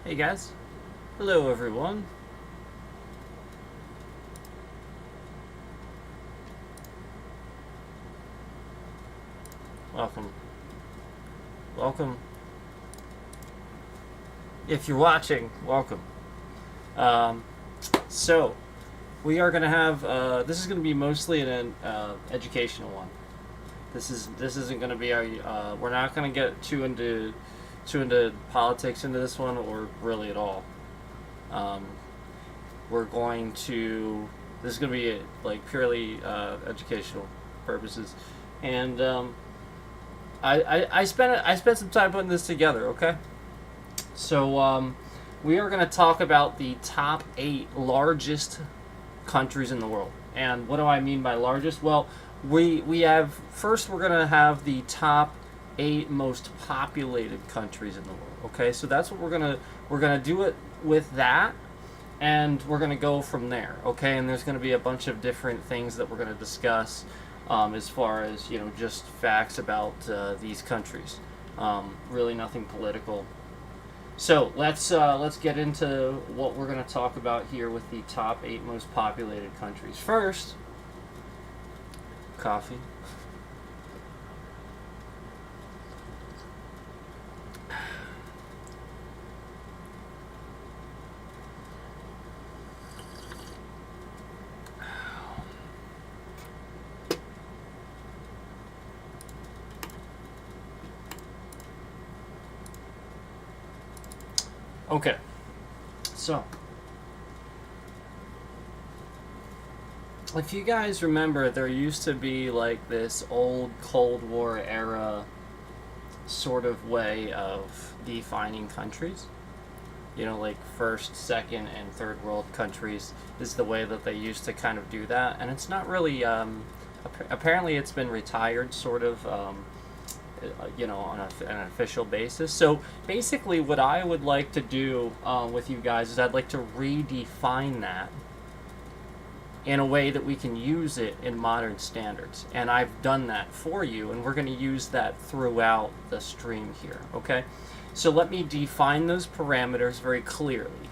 Hey guys. Hello everyone. Welcome. Welcome. If you're watching, welcome. Um, so, we are going to have, this is going to be mostly an educational one. This isn't going to be our, we're not going to get too into politics into this one, or really at all. Um, we're going to, this is going to be like purely educational purposes. And I spent some time putting this together. Okay, so we are going to talk about the top 8 largest countries in the world. And what do I mean by largest? Well, we have, first we're going to have the top 8 most populated countries in the world. Okay, so that's what we're gonna do it with that, and we're going to go from there. Okay, and there's going to be a bunch of different things that we're going to discuss, as far as just facts about these countries. Really nothing political. So let's get into what we're going to talk about here with the top 8 most populated countries. First, coffee. Okay, so if you guys remember, there used to be like this old Cold War era sort of way of defining countries. Like first, second, and third world countries is the way that they used to kind of do that, and it's not really. Apparently, it's been retired, sort of. On an official basis. So basically, what I would like to do with you guys is I'd like to redefine that in a way that we can use it in modern standards. And I've done that for you, and we're going to use that throughout the stream here, okay? So let me define those parameters very clearly,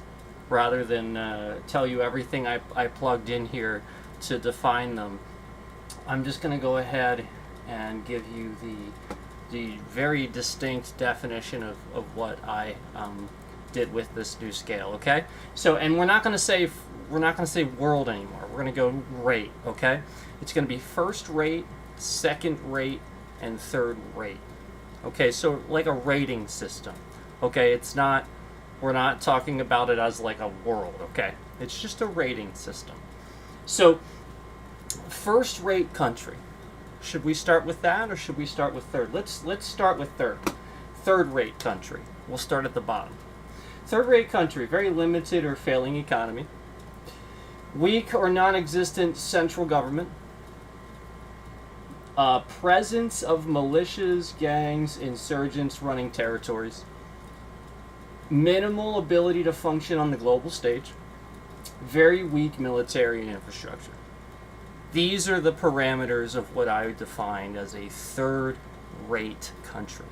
rather than tell you everything I plugged in here to define them. I'm just going to go ahead and give you the very distinct definition of what I did with this new scale, okay? So, and we're not going to say world anymore. We're going to go rate, okay? It's going to be first rate, second rate, and third rate. Okay, so like a rating system. Okay, we're not talking about it as like a world, okay? It's just a rating system. So, first rate country. Should we start with that, or should we start with third? Let's start with third. Third rate country. We'll start at the bottom. Third rate country, very limited or failing economy. Weak or non-existent central government. Presence of militias, gangs, insurgents running territories. Minimal ability to function on the global stage. Very weak military and infrastructure. These are the parameters of what I defined as a third-rate country.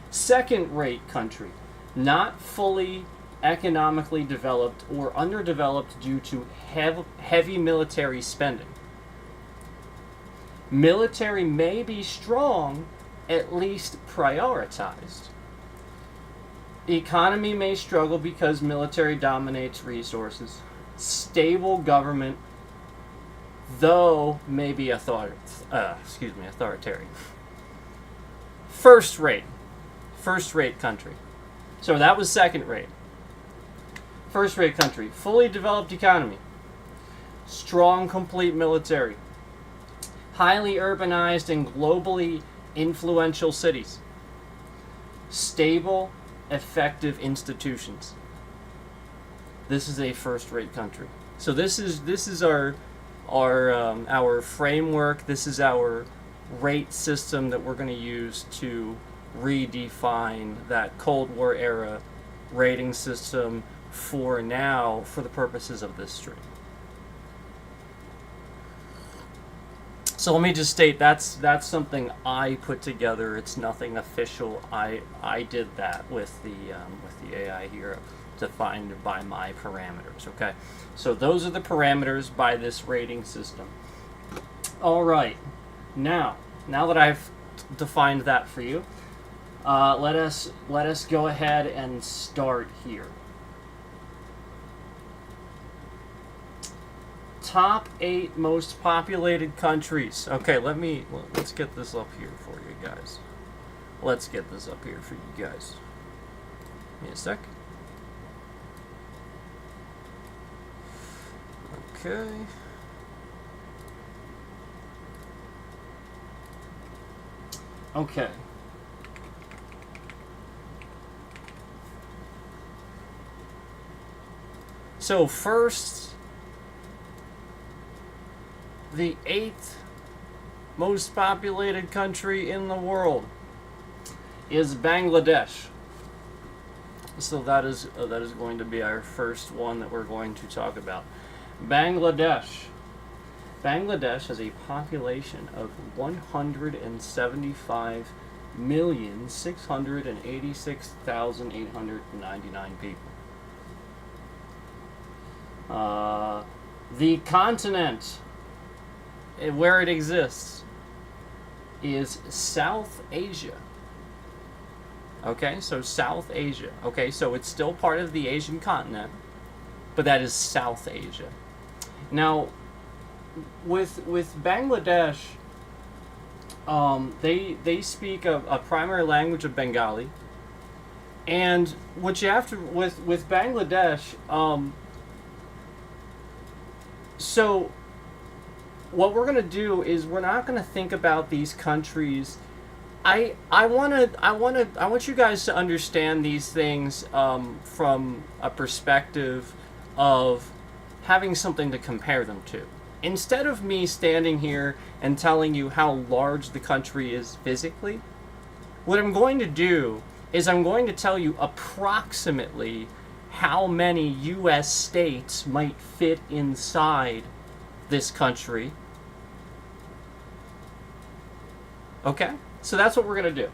Second-rate country, not fully economically developed or underdeveloped due to heavy military spending. Military may be strong, at least prioritized. Economy may struggle because military dominates resources. Stable government, though maybe authoritarian. First rate country. So that was second rate. First rate country, fully developed economy, strong complete military, highly urbanized and globally influential cities, stable, effective institutions. This is a first rate country. So this is our framework. This is our rate system that we're going to use to redefine that Cold War era rating system for the purposes of this stream. So let me just state that's something I put together. It's nothing official. I did that with the AI Hero, defined by my parameters. Okay, so those are the parameters by this rating system. All right, now that I've defined that for you, let us go ahead and start here. Top 8 most populated countries. Okay, let's get this up here for you guys. Let's get this up here for you guys. Give me a sec. Okay. Okay. So first, the 8th most populated country in the world is Bangladesh. So that is going to be our first one that we're going to talk about. Bangladesh. Bangladesh has a population of 177,686,899 people. The continent where it exists is South Asia. Okay, so South Asia. Okay, so it's still part of the Asian continent, but that is South Asia. Now, with Bangladesh, they speak a primary language of Bengali, and what you have to with Bangladesh, so what we're gonna do is we're not gonna think about these countries. I want you guys to understand these things from a perspective of having something to compare them to. Instead of me standing here and telling you how large the country is physically, what I'm going to do is I'm going to tell you approximately how many U.S. states might fit inside this country. Okay? So that's what we're going to do.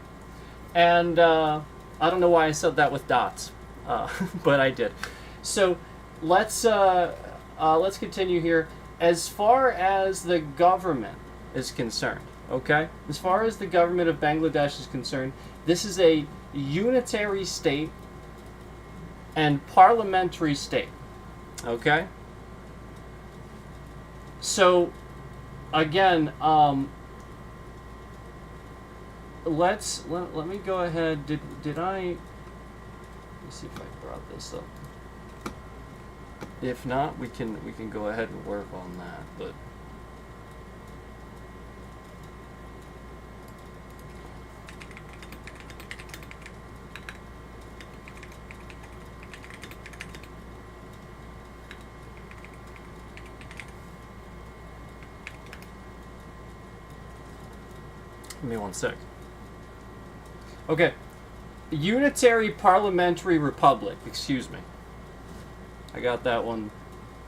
And I don't know why I said that with dots, but I did. So let's continue here. As far as the government is concerned, okay? As far as the government of Bangladesh is concerned, this is a unitary state and parliamentary state, okay? So, again, let me go ahead. Did I? Let me see if I brought this up. If not, we can go ahead and work on that. But give me one sec. Okay. Unitary Parliamentary Republic. Excuse me. I got that one.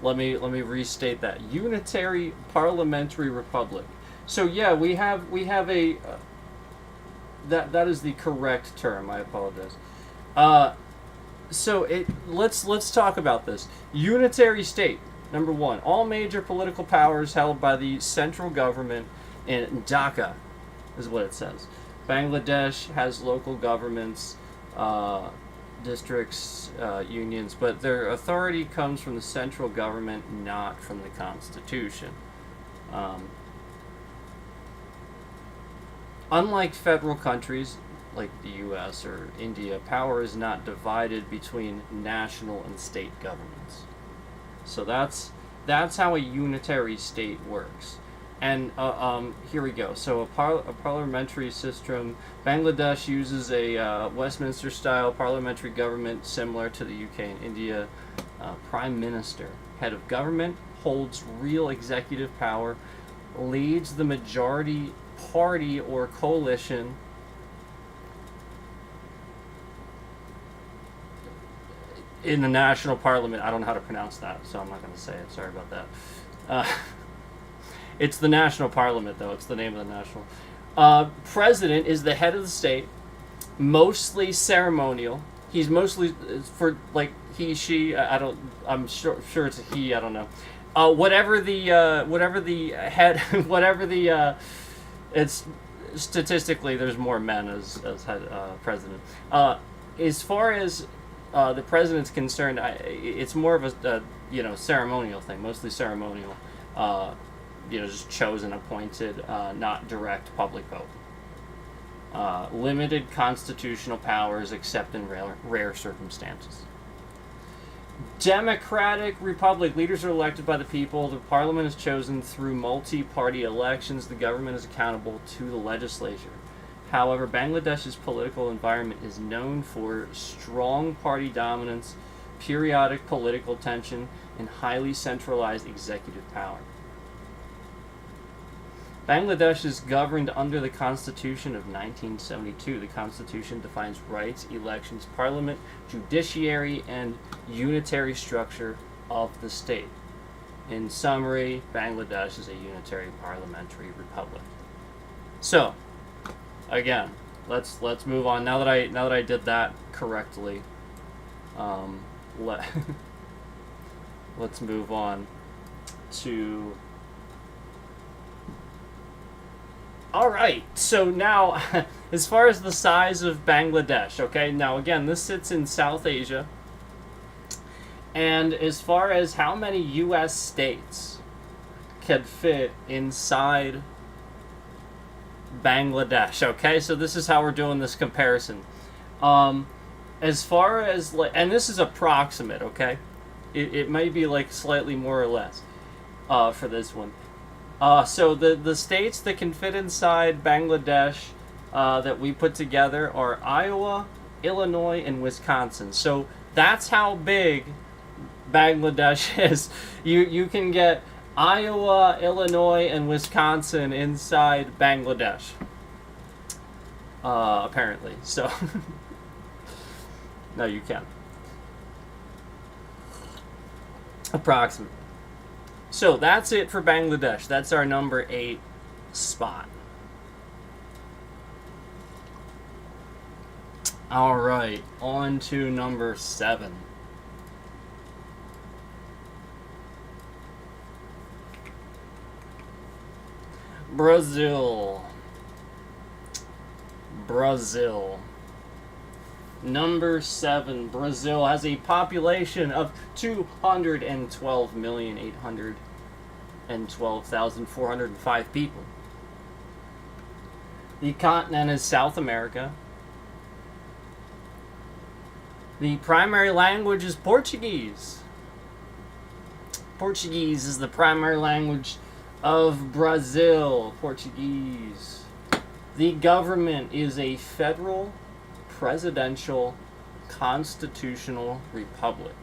Let me restate that. Unitary Parliamentary Republic. So yeah, we have a that is the correct term. I apologize. So let's talk about this. Unitary state. Number 1, all major political powers held by the central government in Dhaka, is what it says. Bangladesh has local governments, districts, unions, but their authority comes from the central government, not from the Constitution. Unlike federal countries like the U.S. or India, power is not divided between national and state governments. So that's how a unitary state works. And here we go. So a parliamentary system. Bangladesh uses a Westminster-style parliamentary government similar to the UK and India. Prime Minister, head of government, holds real executive power, leads the majority party or coalition in the national parliament. I don't know how to pronounce that, so I'm not going to say it. Sorry about that. It's the national parliament, though. It's the name of the national. President is the head of the state, mostly ceremonial. He's mostly for like he, she. I don't. I'm sure it's a he. I don't know. Whatever the head, whatever the it's statistically there's more men as head president. As far as the president's concerned, it's more of a ceremonial thing, mostly ceremonial. Just chosen, appointed, not direct public vote. Limited constitutional powers except in rare circumstances. Democratic Republic. Leaders are elected by the people. The parliament is chosen through multi-party elections. The government is accountable to the legislature. However, Bangladesh's political environment is known for strong party dominance, periodic political tension, and highly centralized executive power. Bangladesh is governed under the Constitution of 1972. The Constitution defines rights, elections, parliament, judiciary, and unitary structure of the state. In summary, Bangladesh is a unitary parliamentary republic. So, again, let's move on. Now that I did that correctly, let's move on to. All right, so now, as far as the size of Bangladesh, okay, now again, this sits in South Asia, and as far as how many U.S. states can fit inside Bangladesh, okay, so this is how we're doing this comparison. As far as, and this is approximate, okay, it may be like slightly more or less for this one. So the states that can fit inside Bangladesh that we put together are Iowa, Illinois, and Wisconsin. So that's how big Bangladesh is. You can get Iowa, Illinois, and Wisconsin inside Bangladesh. Apparently. So no, you can. Approximately. So that's it for Bangladesh. That's our number 8 spot. All right, on to number 7. Brazil. Number 7, Brazil has a population of 212,812,405 people. The continent is South America. The primary language is Portuguese. Portuguese is the primary language of Brazil. Portuguese. The government is a federal presidential constitutional republic.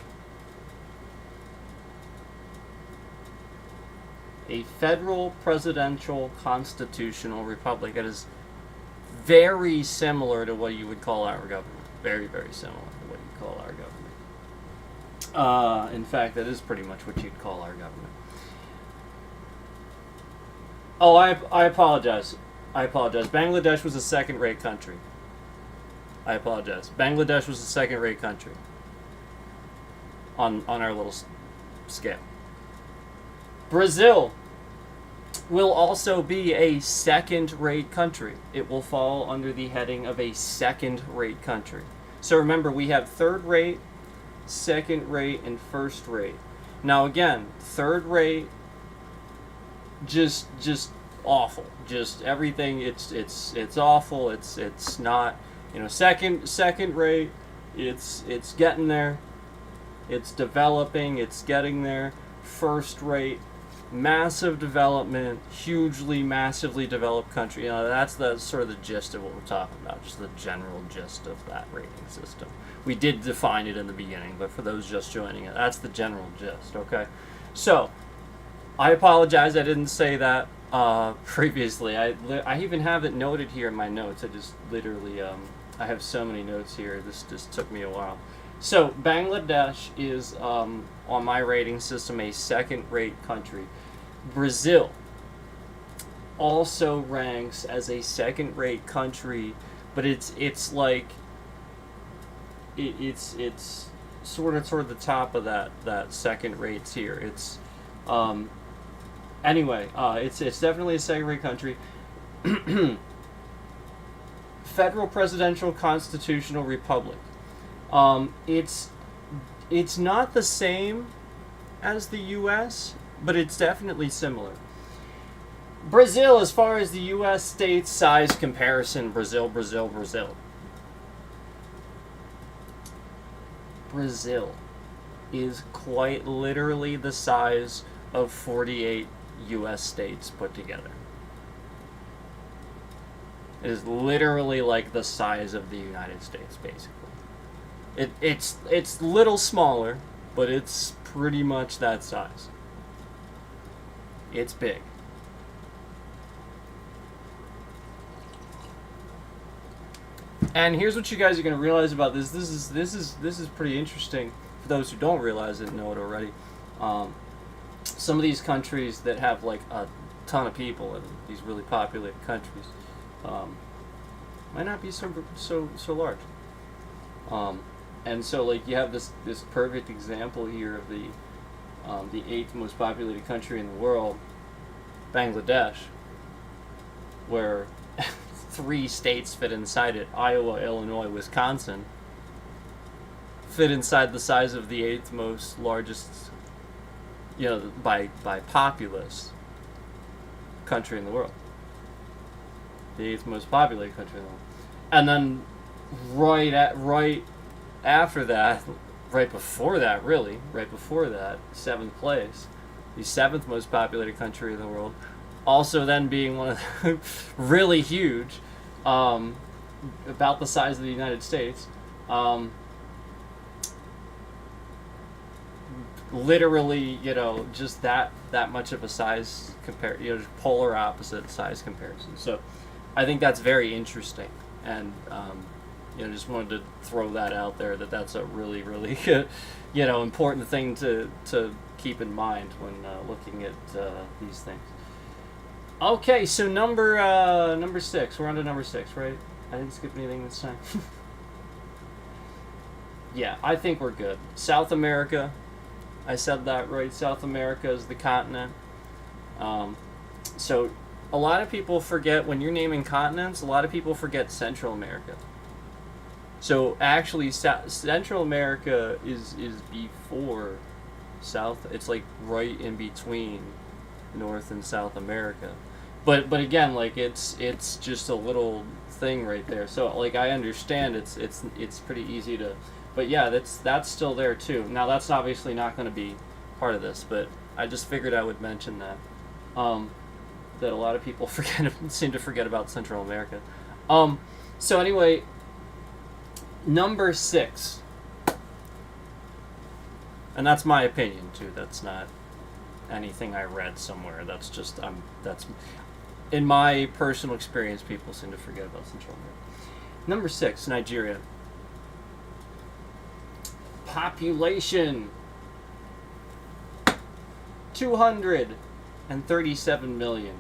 A federal presidential constitutional republic. It is very similar to what you would call our government. Very, very similar to what you call our government. In fact, that is pretty much what you'd call our government. Oh, I apologize. Bangladesh was a second-rate country. I apologize. Bangladesh was a second-rate country on our little scale. Brazil will also be a second-rate country. It will fall under the heading of a second-rate country. So remember, we have third-rate, second-rate, and first-rate. Now again, third-rate, just awful. Just everything. It's awful. It's not. Second rate, it's getting there, it's developing, it's getting there. First rate, massive development, massively developed country. That's the sort of the gist of what we're talking about, just the general gist of that rating system. We did define it in the beginning, but for those just joining it, that's the general gist, okay? So, I apologize I didn't say that previously. I even have it noted here in my notes. I just literally, I have so many notes here. This just took me a while. So Bangladesh is, on my rating system, a second-rate country. Brazil also ranks as a second-rate country, but it's like it's sort of the top of that second-rate tier. It's anyway, it's definitely a second-rate country. Federal Presidential Constitutional Republic. It's not the same as the U.S., but it's definitely similar. Brazil, as far as the U.S. states size comparison, Brazil. Brazil is quite literally the size of 48 U.S. states put together. It is literally like the size of the United States, basically. It's little smaller, but it's pretty much that size. It's big. And here's what you guys are going to realize about this. This is pretty interesting for those who don't realize it and know it already. Some of these countries that have like a ton of people in these really populated countries might not be so large. And so like you have this perfect example here of the eighth most populated country in the world, Bangladesh, where 3 states fit inside it: Iowa, Illinois, Wisconsin, fit inside the size of the 8th most largest, by populace, country in the world. The 8th most populated country in the world. And then right after that, right before that, 7th place, the 7th most populated country in the world, also then being one of the really huge, about the size of the United States, literally, just that much of a size polar opposite size comparison. So I think that's very interesting, and just wanted to throw that out there, that's a really, really important thing to keep in mind when looking at these things. Okay, so number 6. We're on to number 6, right? I didn't skip anything this time. Yeah, I think we're good. South America. I said that right. South America is the continent. So a lot of people forget, when you're naming continents, a lot of people forget Central America. So actually, Central America is before South. It's like right in between North and South America. But again, like it's just a little thing right there. So like I understand it's pretty easy to, but yeah, that's still there too. Now that's obviously not going to be part of this, but I just figured I would mention that that a lot of people seem to forget about Central America. So anyway, number 6, and that's my opinion too. That's not anything I read somewhere. That's just that's in my personal experience. People seem to forget about Central America. Number 6, Nigeria. Population 237 million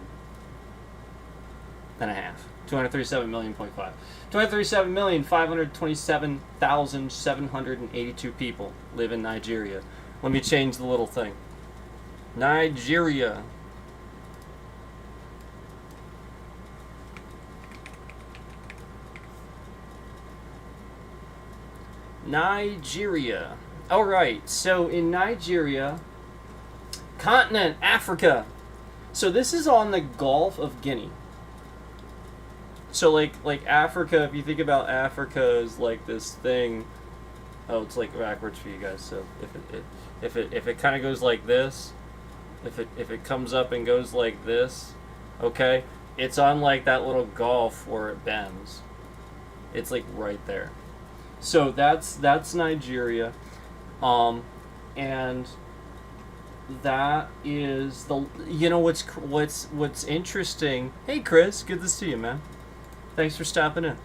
and a half. 237 million point 5. 237,527,782 people live in Nigeria. Let me change the little thing. Nigeria. Nigeria. Alright, so in Nigeria, continent, Africa. So this is on the Gulf of Guinea. So like Africa, if you think about Africa as like this thing, oh, it's like backwards for you guys. So if it kind of goes like this, if it comes up and goes like this, okay, it's on like that little gulf where it bends. It's like right there. So that's Nigeria, and that is the what's interesting. Hey Chris, good to see you, man. Thanks for stopping in.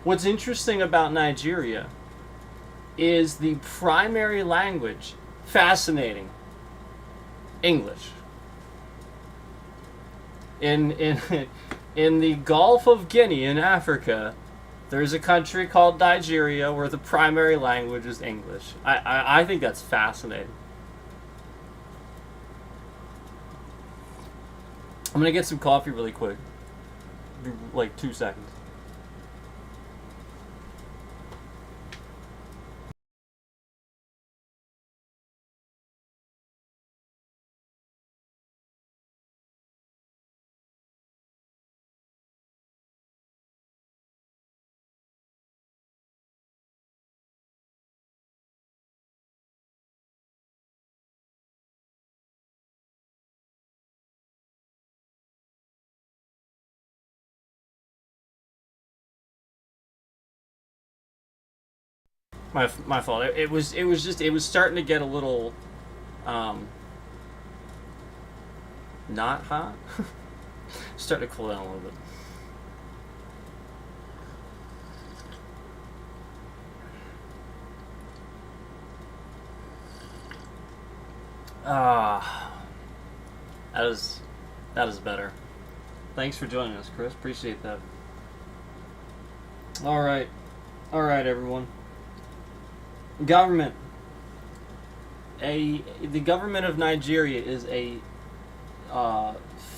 What's interesting about Nigeria is the primary language. Fascinating. English. In in the Gulf of Guinea in Africa, there's a country called Nigeria where the primary language is English. I think that's fascinating. I'm gonna get some coffee really quick. Like 2 seconds. My fault. It was starting to get a little um not hot. Starting to cool down a little bit. Ah, that is better. Thanks for joining us, Chris. Appreciate that. All right, everyone. Government. The government of Nigeria is a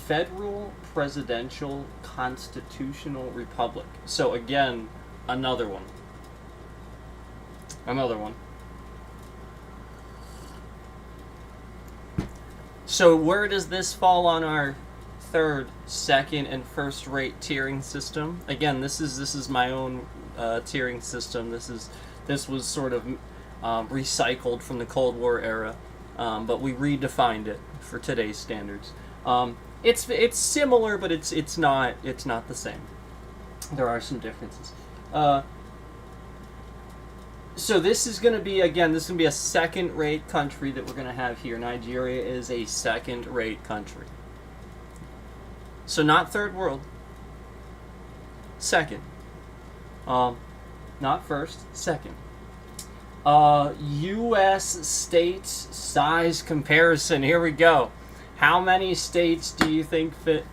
federal presidential constitutional republic. So again, another one. Another one. So where does this fall on our third, second, and first-rate tiering system? Again, this is my own tiering system. This was sort of recycled from the Cold War era, but we redefined it for today's standards. It's similar, but it's not the same. There are some differences. So this is going to be a second-rate country that we're going to have here. Nigeria is a second-rate country. So not third world. Second. Not first. Second. U.S. states size comparison. Here we go. How many states do you think fit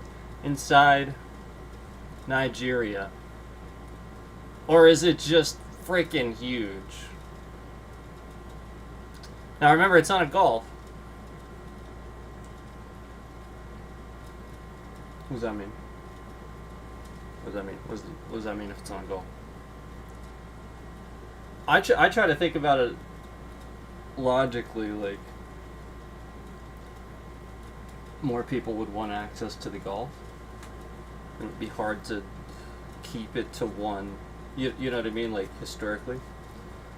inside Nigeria? Or is it just freaking huge? Now remember, it's not a Gulf. What does that mean? What does that mean? What does that mean if it's not a Gulf? I try to think about it logically, like more people would want access to the Gulf. It would be hard to keep it to one. You know what I mean? Like historically.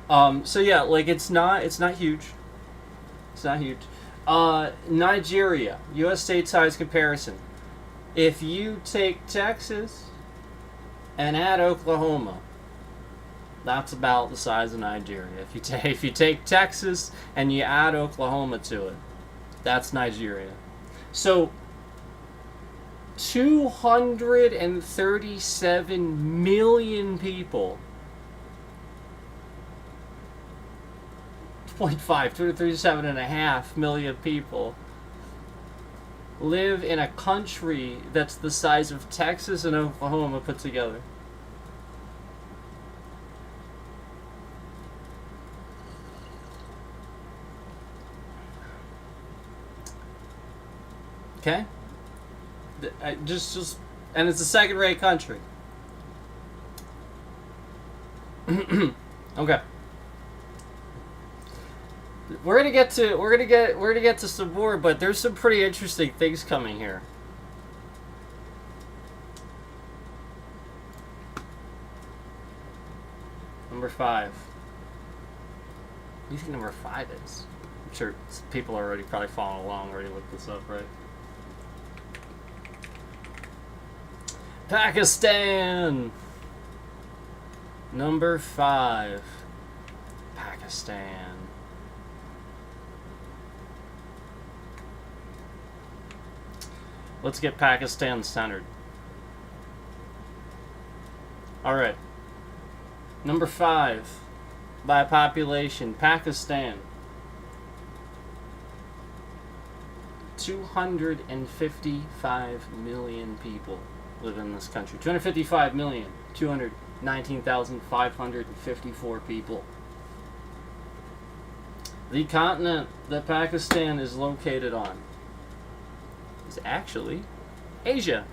So yeah, like it's not huge. It's not huge. Nigeria, U.S. state size comparison. If you take Texas and add Oklahoma, that's about the size of Nigeria. If you take Texas and you add Oklahoma to it, that's Nigeria. So 237 million people. 237.5 million people live in a country that's the size of Texas and Oklahoma put together. Okay? Just, and it's a second-rate country. Okay. We're gonna get to some more, but there's some pretty interesting things coming here. Number 5. What do you think number 5 is? I'm sure people are already probably following along, already looked this up, right? Pakistan! Number 5. Pakistan. Let's get Pakistan centered. Alright. Number 5. By population, Pakistan. 255 million people live in this country. 255,219,554 people. The continent that Pakistan is located on is actually Asia.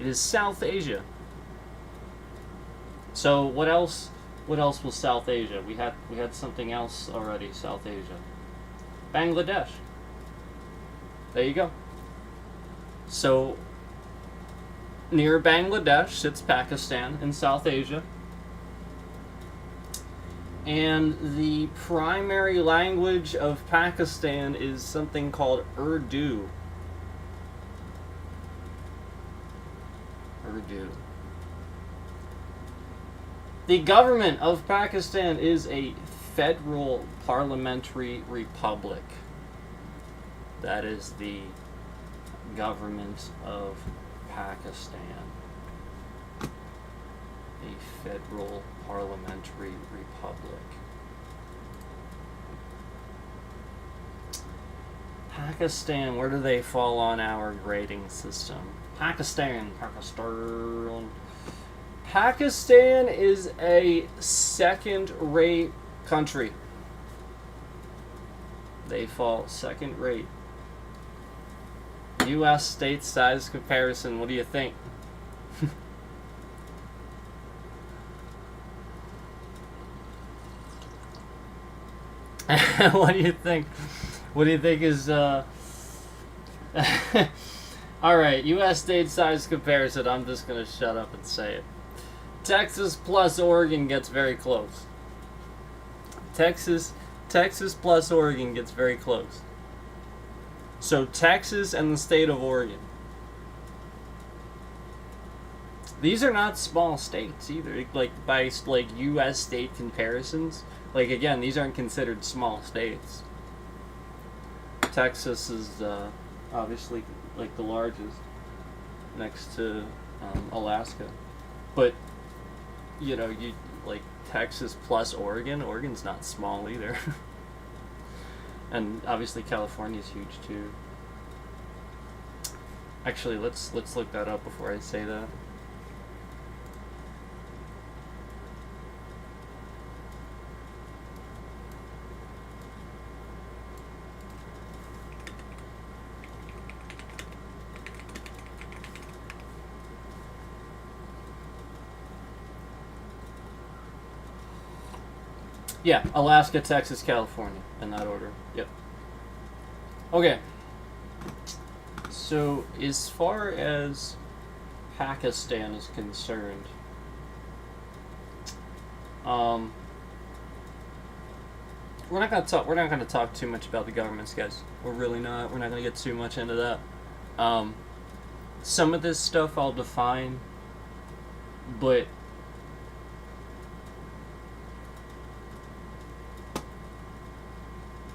It is South Asia. So what else? What else was South Asia? We had something else already. South Asia, Bangladesh. There you go. So near Bangladesh sits Pakistan in South Asia. And the primary language of Pakistan is something called Urdu. Urdu. The government of Pakistan is a federal parliamentary republic. That is the government of Pakistan. A federal parliamentary republic. Pakistan, where do they fall on our grading system? Pakistan is a second-rate country. They fall second-rate. U.S. state size comparison, what do you think? What do you think? What do you think is, Alright, U.S. state size comparison, I'm just gonna shut up and say it. Texas plus Oregon gets very close. Texas plus Oregon gets very close. So Texas and the state of Oregon. These are not small states either. Like by U.S. state comparisons, like again, these aren't considered small states. Texas is obviously like the largest, next to Alaska, but you know, you like Texas plus Oregon. Oregon's not small either. And obviously California's huge too. Actually, let's look that up before I say that. Yeah, Alaska, Texas, California, in that order. Yep. Okay. So, as far as Pakistan is concerned, we're not gonna talk too much about the governments, guys. We're really not. We're not gonna get too much into that. Some of this stuff I'll define, but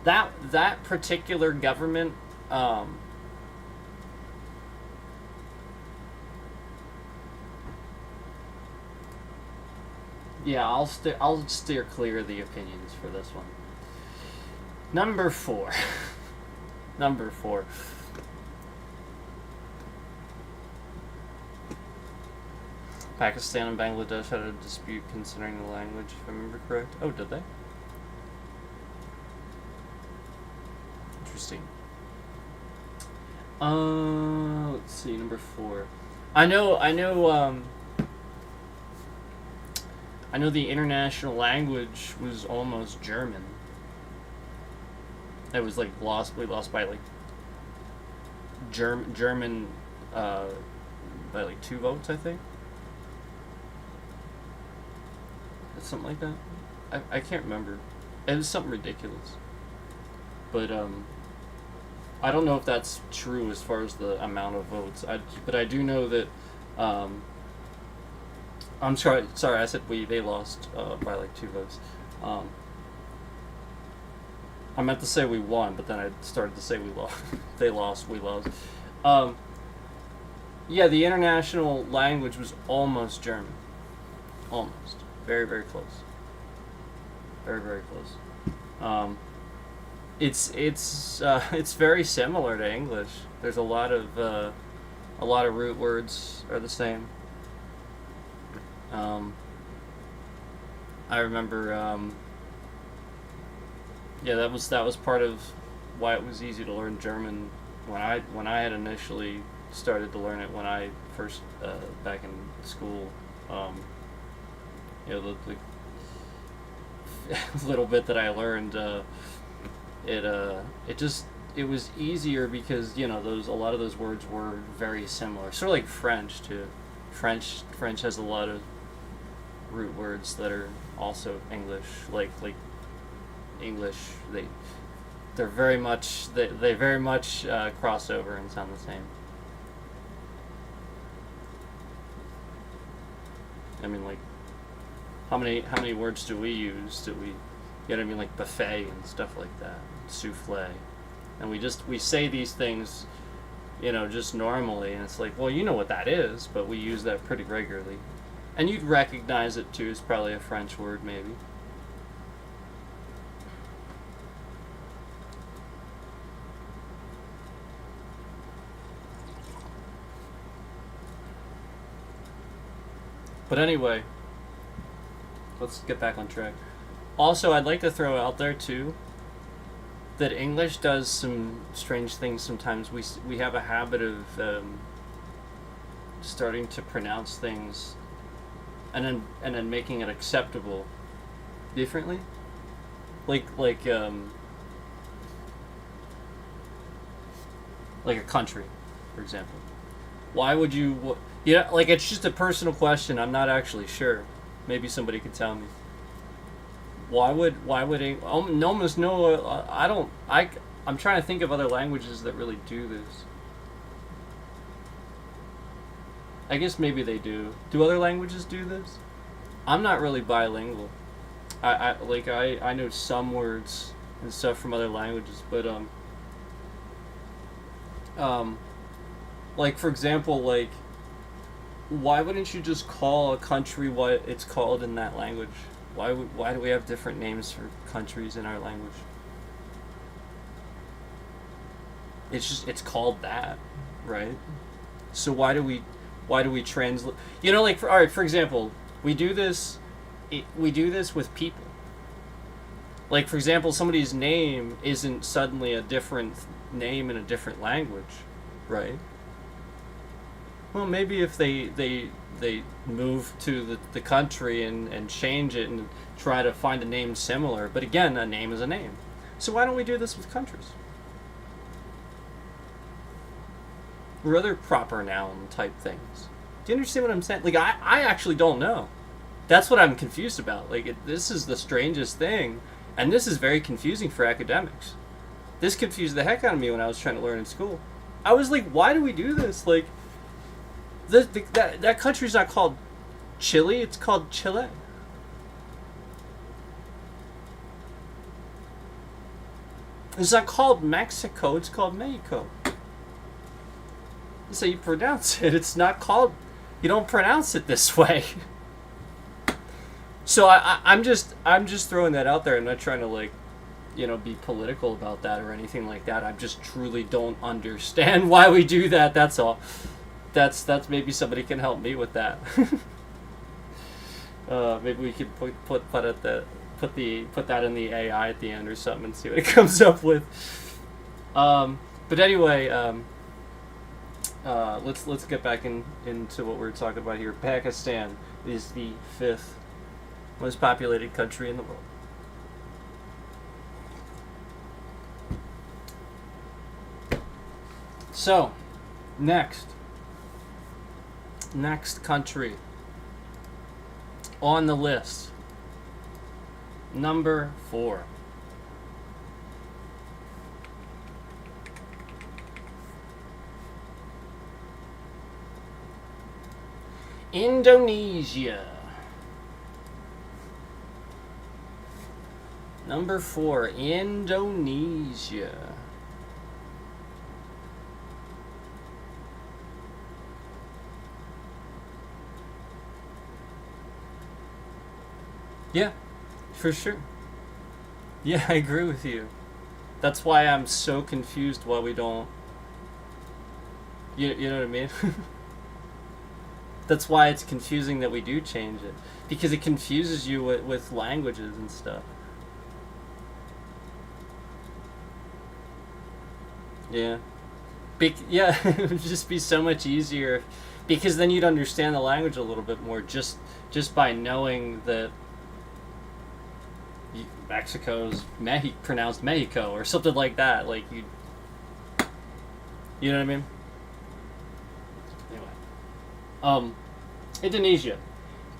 that particular government, yeah, I'll steer clear of the opinions for this one. Number 4. Number 4. Pakistan and Bangladesh had a dispute concerning the language, if I remember correct. Oh, did they? Interesting. Let's see, number 4. I know the international language was almost German. It was like we lost by like German by like 2 votes, I think. Something like that. I can't remember. It was something ridiculous. But I don't know if that's true as far as the amount of votes. But I do know that I'm sorry, I said they lost by like 2 votes. I meant to say we won, but then I started to say we lost. They lost, we lost. Yeah, the international language was almost German. Almost. Very, very close. Very, very close. it's very similar to English. There's a lot of root words are the same. Um, I remember, yeah, that was part of why it was easy to learn German when I had initially started to learn it when I first back in school. Um, you know, the little bit that I learned, it just it was easier because you know those a lot of those words were very similar. Sort of like French too. French has a lot of root words that are also English, like English. They're very much they very much cross over and sound the same. I mean, like how many words do we use? Do we, you know what I mean, like buffet and stuff like that, souffle, and we say these things, you know, just normally, and it's like, well, you know what that is, but we use that pretty regularly, and you'd recognize it too. It's probably a French word, maybe. But anyway, let's get back on track. Also, I'd like to throw out there too that English does some strange things sometimes. We have a habit of starting to pronounce things and then making it acceptable differently. Like like a country, for example. Why would you? Yeah, like it's just a personal question. I'm not actually sure. Maybe somebody could tell me. Almost no. I don't. I'm trying to think of other languages that really do this. I guess maybe they do. Do other languages do this? I'm not really bilingual. I know some words and stuff from other languages, but um like for example, like why wouldn't you just call a country what it's called in that language? Why do we have different names for countries in our language? It's called that, right? So why do we translate? You know, like all right, for example, we do this with people. Like for example, somebody's name isn't suddenly a different name in a different language, right? Well, maybe if they move to the country and change it and try to find a name similar. But again, a name is a name. So why don't we do this with countries? Or other proper noun type things. Do you understand what I'm saying? Like, I actually don't know. That's what I'm confused about. Like, this is the strangest thing. And this is very confusing for academics. This confused the heck out of me when I was trying to learn in school. I was like, why do we do this? Like, that country's not called Chile, it's called Chile. It's not called Mexico, it's called Mexico. That's how you pronounce it. It's not called, you don't pronounce it this way. So I'm just throwing that out there. I'm not trying to like, you know, be political about that or anything like that. I just truly don't understand why we do that. That's all. That's maybe somebody can help me with that. Maybe we could put that in the AI at the end or something and see what it comes up with. But anyway, let's get back into what we're talking about here. Pakistan is the 5th most populated country in the world. So, next country on the list, number 4. Indonesia. Number 4, Indonesia. Yeah, for sure. Yeah, I agree with you. That's why I'm so confused why we don't. You know what I mean? That's why it's confusing that we do change it. Because it confuses you with languages and stuff. Yeah. Yeah, it would just be so much easier. Because then you'd understand the language a little bit more just by knowing that Mexico's pronounced Mexico or something like that. Like, you know what I mean? Anyway. Indonesia.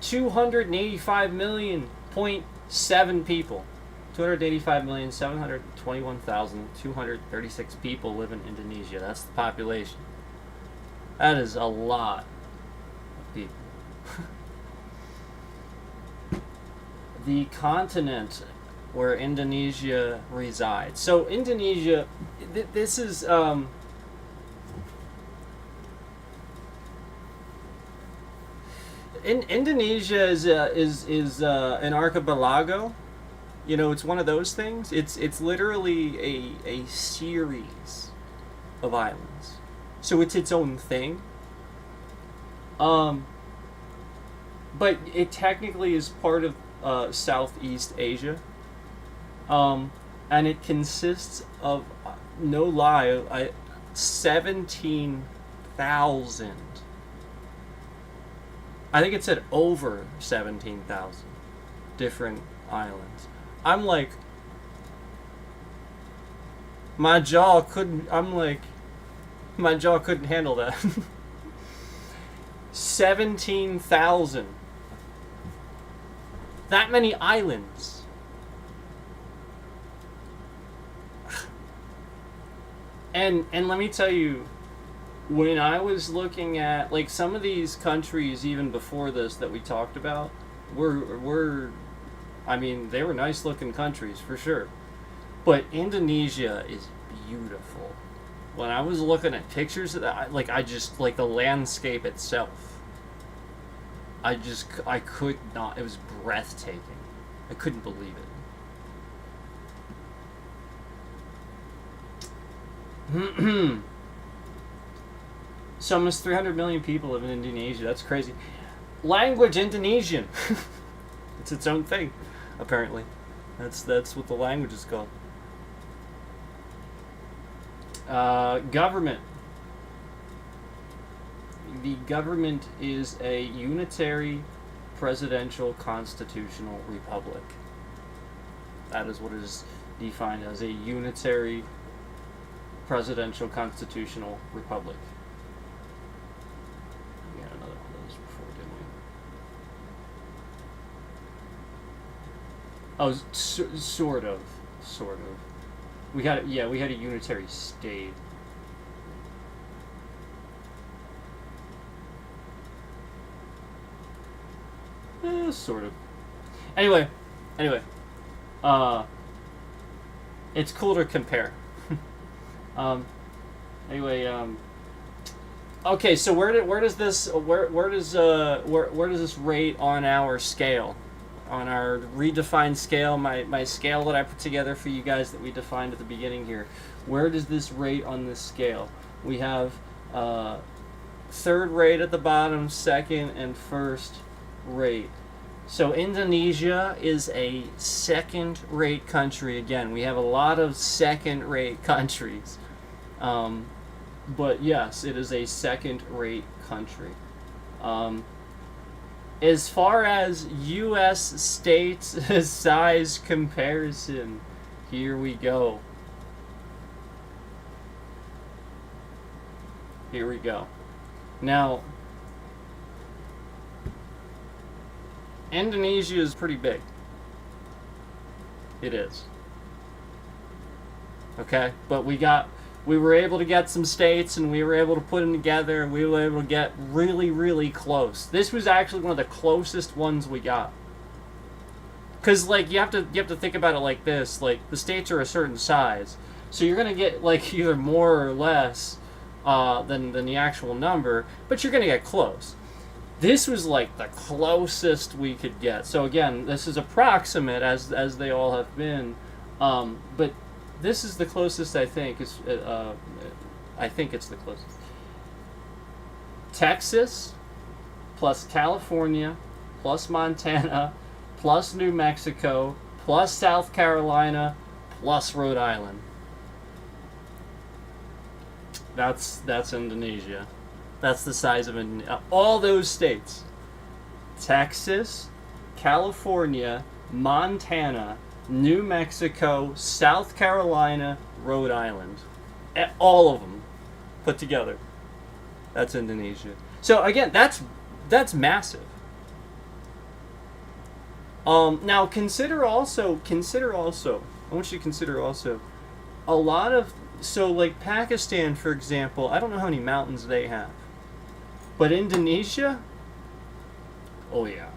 285,000,000.7 people. 285,721,236 people live in Indonesia. That's the population. That is a lot of people. The continent where Indonesia resides. So Indonesia, this is Indonesia is an archipelago. You know, it's one of those things. It's literally a series of islands. So it's its own thing. But it technically is part of Southeast Asia. And it consists of, no lie, 17,000. I think it said over 17,000 different islands. I'm like, my jaw couldn't handle that. 17,000. That many islands. And let me tell you, when I was looking at, like, some of these countries even before this that we talked about were I mean, they were nice looking countries for sure. But Indonesia is beautiful. When I was looking at pictures of that, I just, like, the landscape itself, I could not, it was breathtaking. I couldn't believe it. So almost 300 million people live in Indonesia. That's crazy. Language Indonesian. It's its own thing, apparently. That's what the language is called. Government. The government is a unitary presidential constitutional republic. That is what it is defined as, a unitary presidential constitutional republic. We had another one of those before, didn't we? Oh, sort of. We had a unitary state. Sort of. Anyway, it's cool to compare. Okay, so where does this rate on our scale, on our redefined scale, my scale that I put together for you guys that we defined at the beginning here? Where does this rate on this scale? We have third rate at the bottom, second and first rate. So Indonesia is a second-rate country. Again, we have a lot of second-rate countries. But yes, it is a second-rate country. As far as U.S. states size comparison, here we go. Now, Indonesia is pretty big. It is. Okay? But we were able to get some states, and we were able to put them together, and we were able to get really, really close. This was actually one of the closest ones we got. Because, like, you have to think about it like this. Like, the states are a certain size. So you're going to get, like, either more or less than the actual number, but you're going to get close. This was like the closest we could get. So again, this is approximate, as they all have been, but this is the closest I think. I think it's the closest. Texas plus California plus Montana plus New Mexico plus South Carolina plus Rhode Island. That's Indonesia. That's the size of all those states. Texas, California, Montana, New Mexico, South Carolina, Rhode Island. All of them put together. That's Indonesia. So again, that's massive. Now consider also. I want you to consider also a lot of. So, like Pakistan, for example, I don't know how many mountains they have. But Indonesia? Oh, yeah.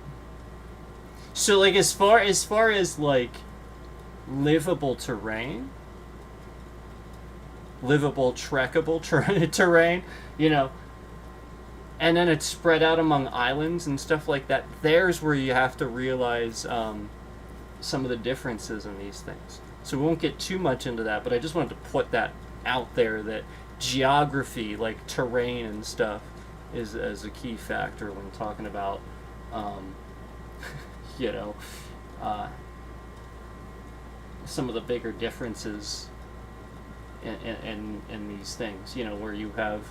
So, like, as far as, like, livable terrain, livable, trekkable terrain, you know, and then it's spread out among islands and stuff like that, there's where you have to realize some of the differences in these things. So we won't get too much into that, but I just wanted to put that out there, that geography, like terrain and stuff, is as a key factor when talking about, you know, some of the bigger differences in these things. You know, where you have,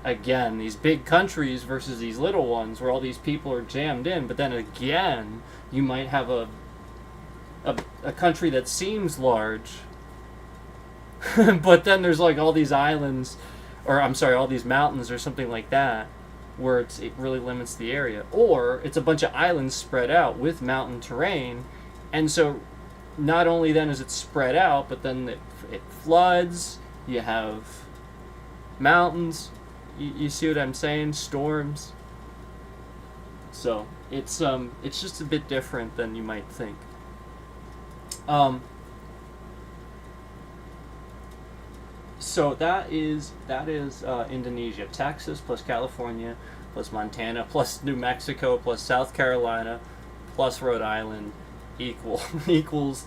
again, these big countries versus these little ones, where all these people are jammed in, but then again, you might have a country that seems large, but then there's like all these islands, or I'm sorry, all these mountains or something like that, where it really limits the area. Or it's a bunch of islands spread out with mountain terrain, and so not only then is it spread out, but then it floods, you have mountains, you see what I'm saying? Storms. So it's just a bit different than you might think. So that is Indonesia. Texas plus California plus Montana plus New Mexico plus South Carolina plus Rhode Island equals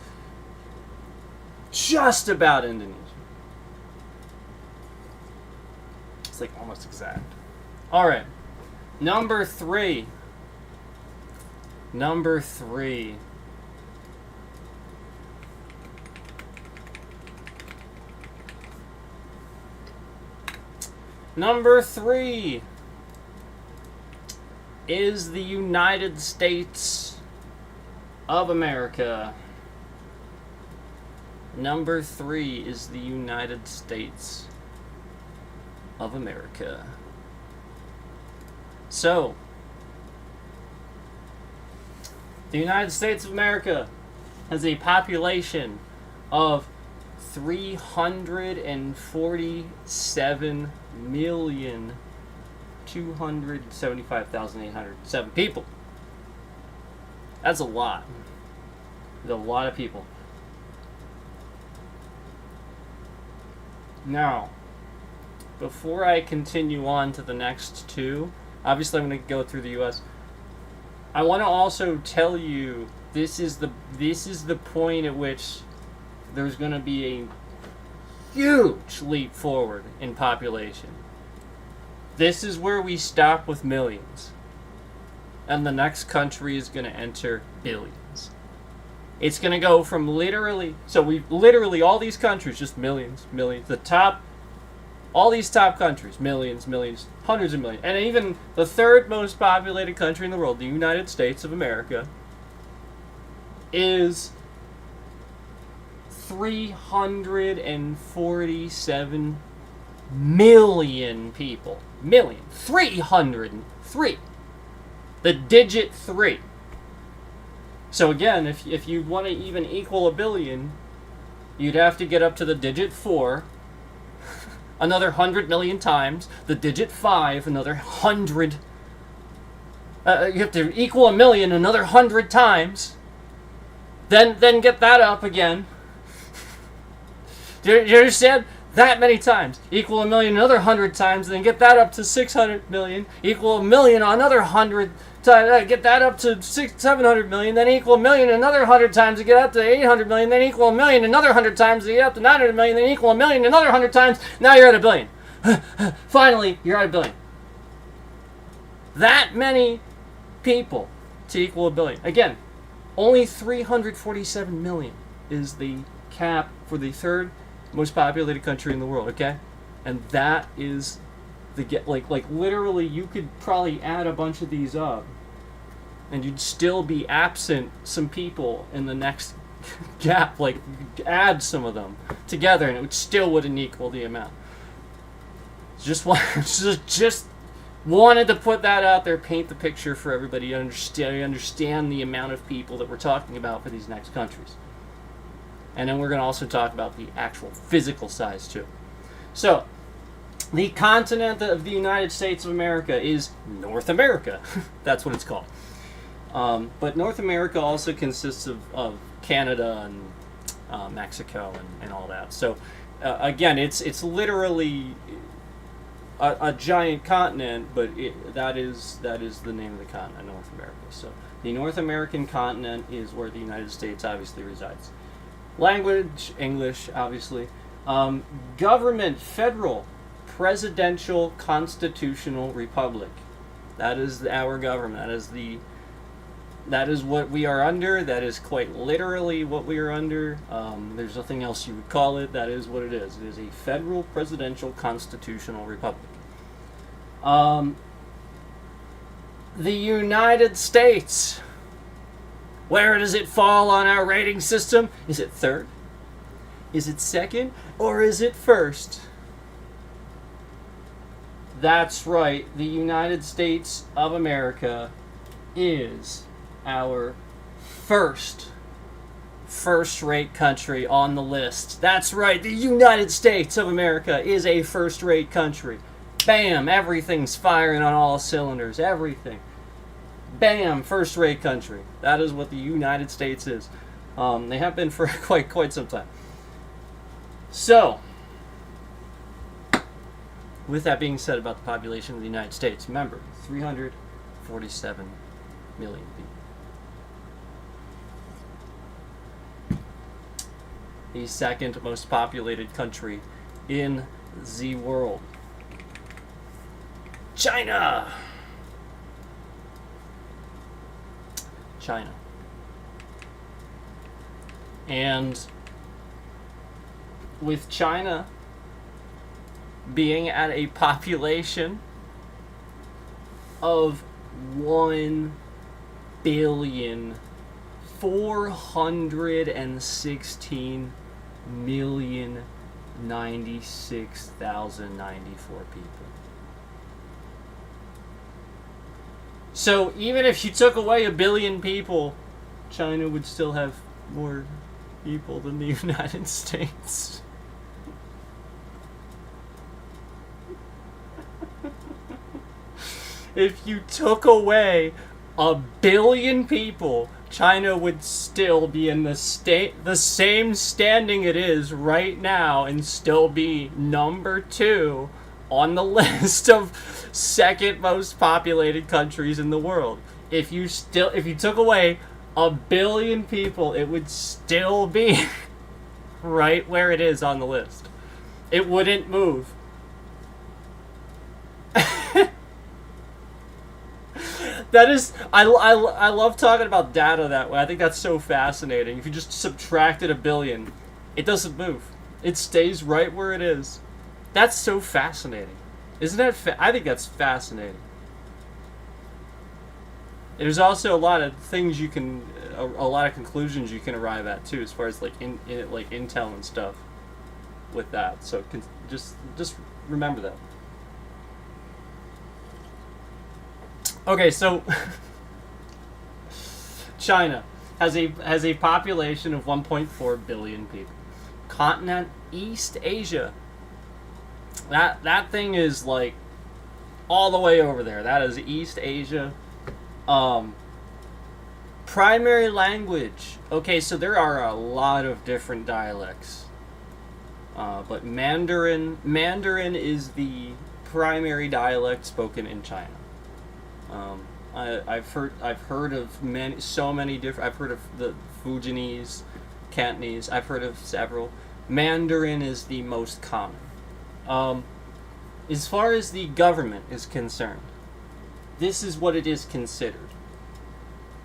just about Indonesia. It's like almost exact. All right, number three. Number three is the United States of America. Number three is the United States of America. So, the United States of America has a population of 347,275,807 people. That's a lot. There's a lot of people. Now, before I continue on to the next two, obviously I'm going to go through the U.S. I want to also tell you this is the point at which there's going to be a huge leap forward in population. This is where we stop with millions, and the next country is going to enter billions. It's going to go from literally all these countries, just millions. All these top countries, millions, hundreds of millions. And even the third most populated country in the world, the United States of America, is 347 million people. 303. The digit 3. So again, if you want to even equal a billion, you'd have to get up to the digit 4, another 100 million times, the digit 5, another 100. You have to equal a million another 100 times, then get that up again. Do you understand? that many times, equal a million another 100 times, then get that up to 600 million, equal a million another 100 times, get that up to 700 million, then equal a million another 100 times to get up to 800 million, then equal a million another 100 times to get up to 900 million, then equal a million another 100 times. Now you're at a billion. Finally, you're at a billion. That many people to equal a billion. Again, only 347 million is the cap for the third most populated country in the world, okay? And that is the like literally you could probably add a bunch of these up and you'd still be absent some people in the next gap. Like, add some of them together and it still wouldn't equal the amount. Just wanted to put that out there, paint the picture for everybody to understand the amount of people that we're talking about for these next countries. And then we're going to also talk about the actual physical size too. So, the continent of the United States of America is North America. That's what it's called. But North America also consists of Canada and Mexico and all that. So, again, it's literally a giant continent, but that is the name of the continent, North America. So, the North American continent is where the United States obviously resides. Language, English, obviously. Government, federal, presidential, constitutional republic. That is our government. That is what we are under. That is quite literally what we are under. There's nothing else you would call it. That is what it is. It is a federal, presidential, constitutional republic. The United States. Where does it fall on our rating system? Is it third? Is it second? Or is it first? That's right. The United States of America is our first-rate country on the list. That's right. The United States of America is a first-rate country. Bam! Everything's firing on all cylinders. Everything. Bam! First-rate country. That is what the United States is. They have been for quite some time. So, with that being said about the population of the United States, remember, 347 million people. The second most populated country in the world. China! And with China being at a population of 1,416,096,094 people. So even if you took away 1 billion people, China would still have more people than the United States. If you took away 1 billion people, China would still be in the same standing it is right now and still be number 2 on the list of second most populated countries in the world. If you took away 1 billion people, it would still be right where it is on the list. It wouldn't move. That is, I love talking about data that way. I think that's so fascinating. If you just subtracted 1 billion, it doesn't move. It stays right where it is. That's so fascinating. Isn't that I think that's fascinating. There's also a lot of things you can, a lot of conclusions you can arrive at too, as far as like like intel and stuff with that. So just remember that. Okay, so China has a population of 1.4 billion people. Continent East Asia. That thing is like all the way over there. That is East Asia. Primary language. Okay, so there are a lot of different dialects. But Mandarin is the primary dialect spoken in China. I've heard of so many different. I've heard of the Fujianese, Cantonese. I've heard of several. Mandarin is the most common. As far as the government is concerned, this is what it is considered.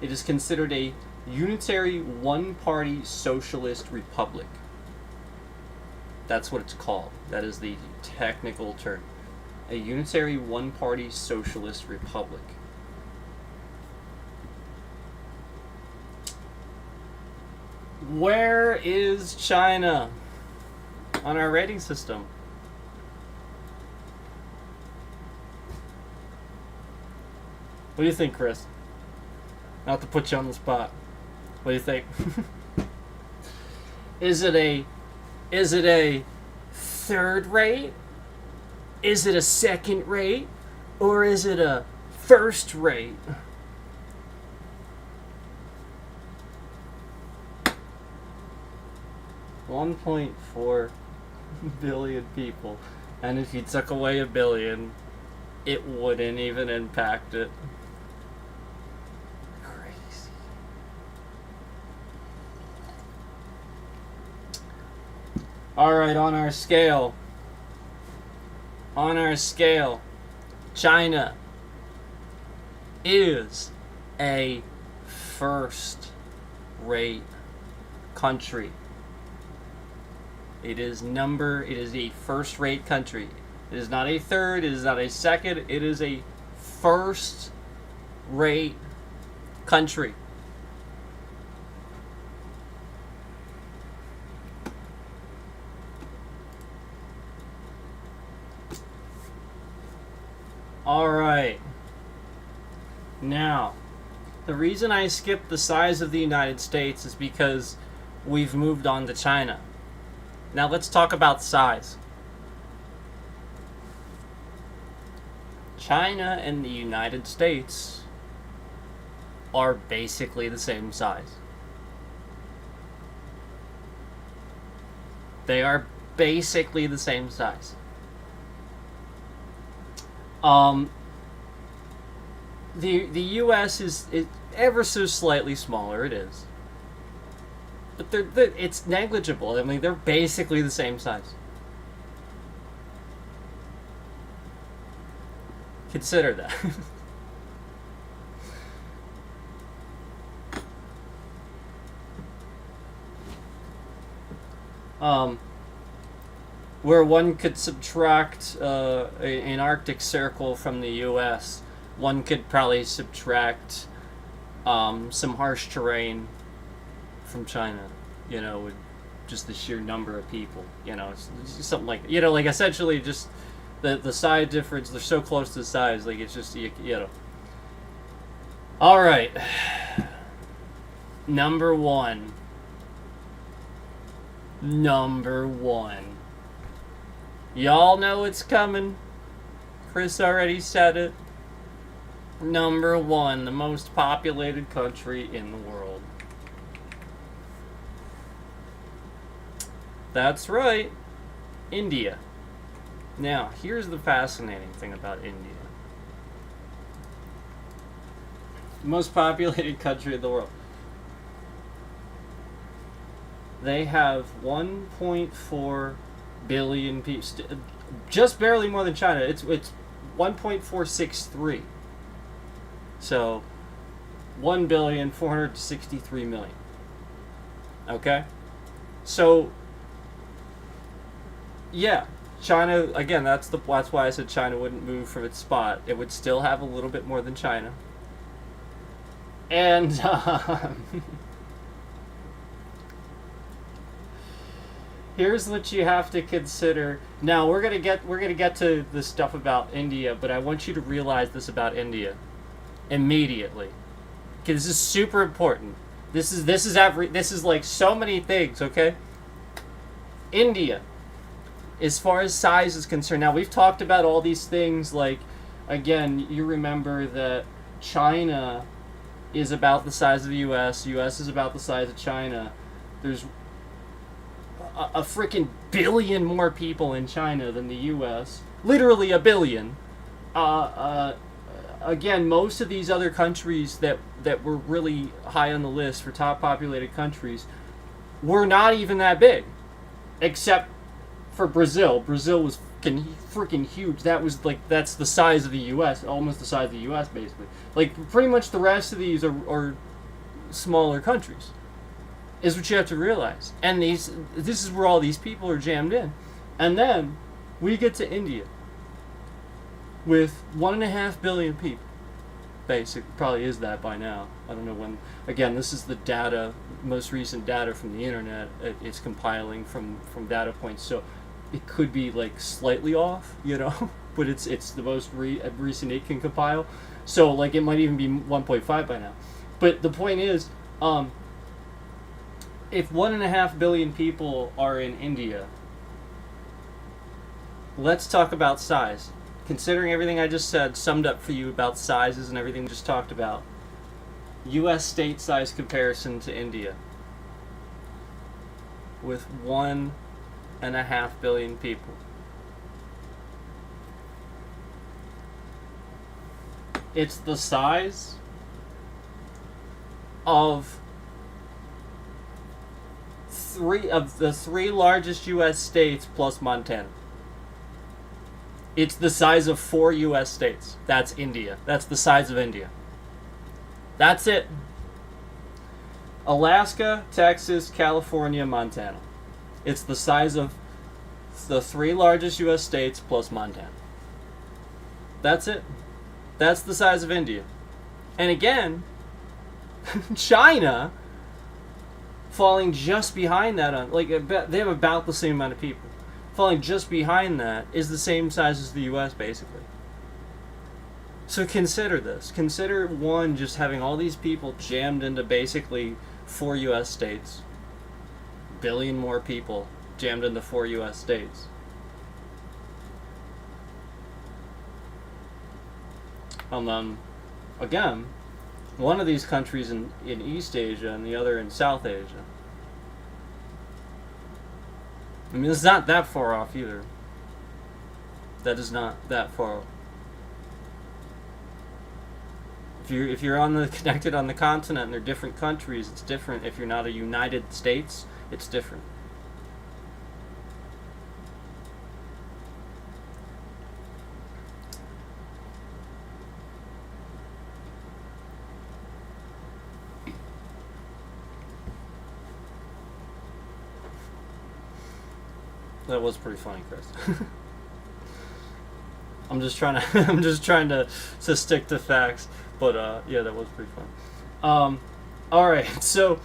It is considered a unitary one-party socialist republic. That's what it's called. That is the technical term. A unitary one-party socialist republic. Where is China on our rating system? What do you think, Chris? Not to put you on the spot. What do you think? Is it a third rate? Is it a second rate? Or is it a first rate? $1.4 billion people. And if you took away a billion, it wouldn't even impact it. Crazy. Alright, on our scale, China is a first-rate country. It is a first-rate country. It is not a third, it is not a second, it is a first-rate country. Alright. Now, the reason I skipped the size of the United States is because we've moved on to China. Now let's talk about size. China and the United States are basically the same size. They are basically the same size. The U.S. is ever so slightly smaller. It is, but it's negligible. I mean, they're basically the same size. Consider that. Where one could subtract an Arctic Circle from the U.S., one could probably subtract some harsh terrain from China, with just the sheer number of people, it's something like, like essentially just the size difference, they're so close to the size, like it's just, Alright. Number one. Y'all know it's coming. Chris already said it. Number one, the most populated country in the world. That's right. India. Now, here's the fascinating thing about India. The most populated country in the world. They have 1.4 billion people. Just barely more than China. It's 1.463. So, 1,463,000,000. Okay? So, yeah, China, again, that's why I said China wouldn't move from its spot. It would still have a little bit more than China. And, here's what you have to consider. Now, we're gonna get to the stuff about India, but I want you to realize this about India immediately, because this is super important. This is like so many things. Okay, India, as far as size is concerned. Now, we've talked about all these things. Like, again, you remember that China is about the size of the U.S. U.S. is about the size of China. There's a freaking billion more people in China than the U.S. Literally a billion. Again, most of these other countries that were really high on the list for top populated countries were not even that big, except for Brazil. Brazil was freaking huge. That's the size of the U.S., almost the size of the U.S. basically. Like pretty much the rest of these are smaller countries, is what you have to realize. And this is where all these people are jammed in, and then we get to India with 1.5 billion people. Probably is that by now. I don't know when. Again, this is the data, most recent data from the internet. It's compiling from data points, so it could be like slightly off, but it's the most recent it can compile. So like it might even be 1.5 by now. But the point is, if 1.5 billion people are in India, let's talk about size. Considering everything I just said, summed up for you about sizes and everything we just talked about, U.S. state size comparison to India with 1.5 billion people. It's the size of the three largest U.S. states plus Montana. It's the size of 4 U.S. states. That's India. That's the size of India. That's it. Alaska, Texas, California, Montana. It's the size of the 3 largest U.S. states plus Montana. That's it. That's the size of India. And again, China falling just behind that. They have about the same amount of people. Falling just behind that is the same size as the U.S. basically. So consider this. Consider one, just having all these people jammed into basically 4 U.S. states. Billion more people jammed into 4 U.S. states. Again, one of these countries in East Asia and the other in South Asia. I mean, it's not that far off either. That is not that far off. If you're connected on the continent and they're different countries, it's different. If you're not a United States, it's different. That was pretty funny, Chris. I'm just trying to stick to facts, but yeah, that was pretty funny. All right, so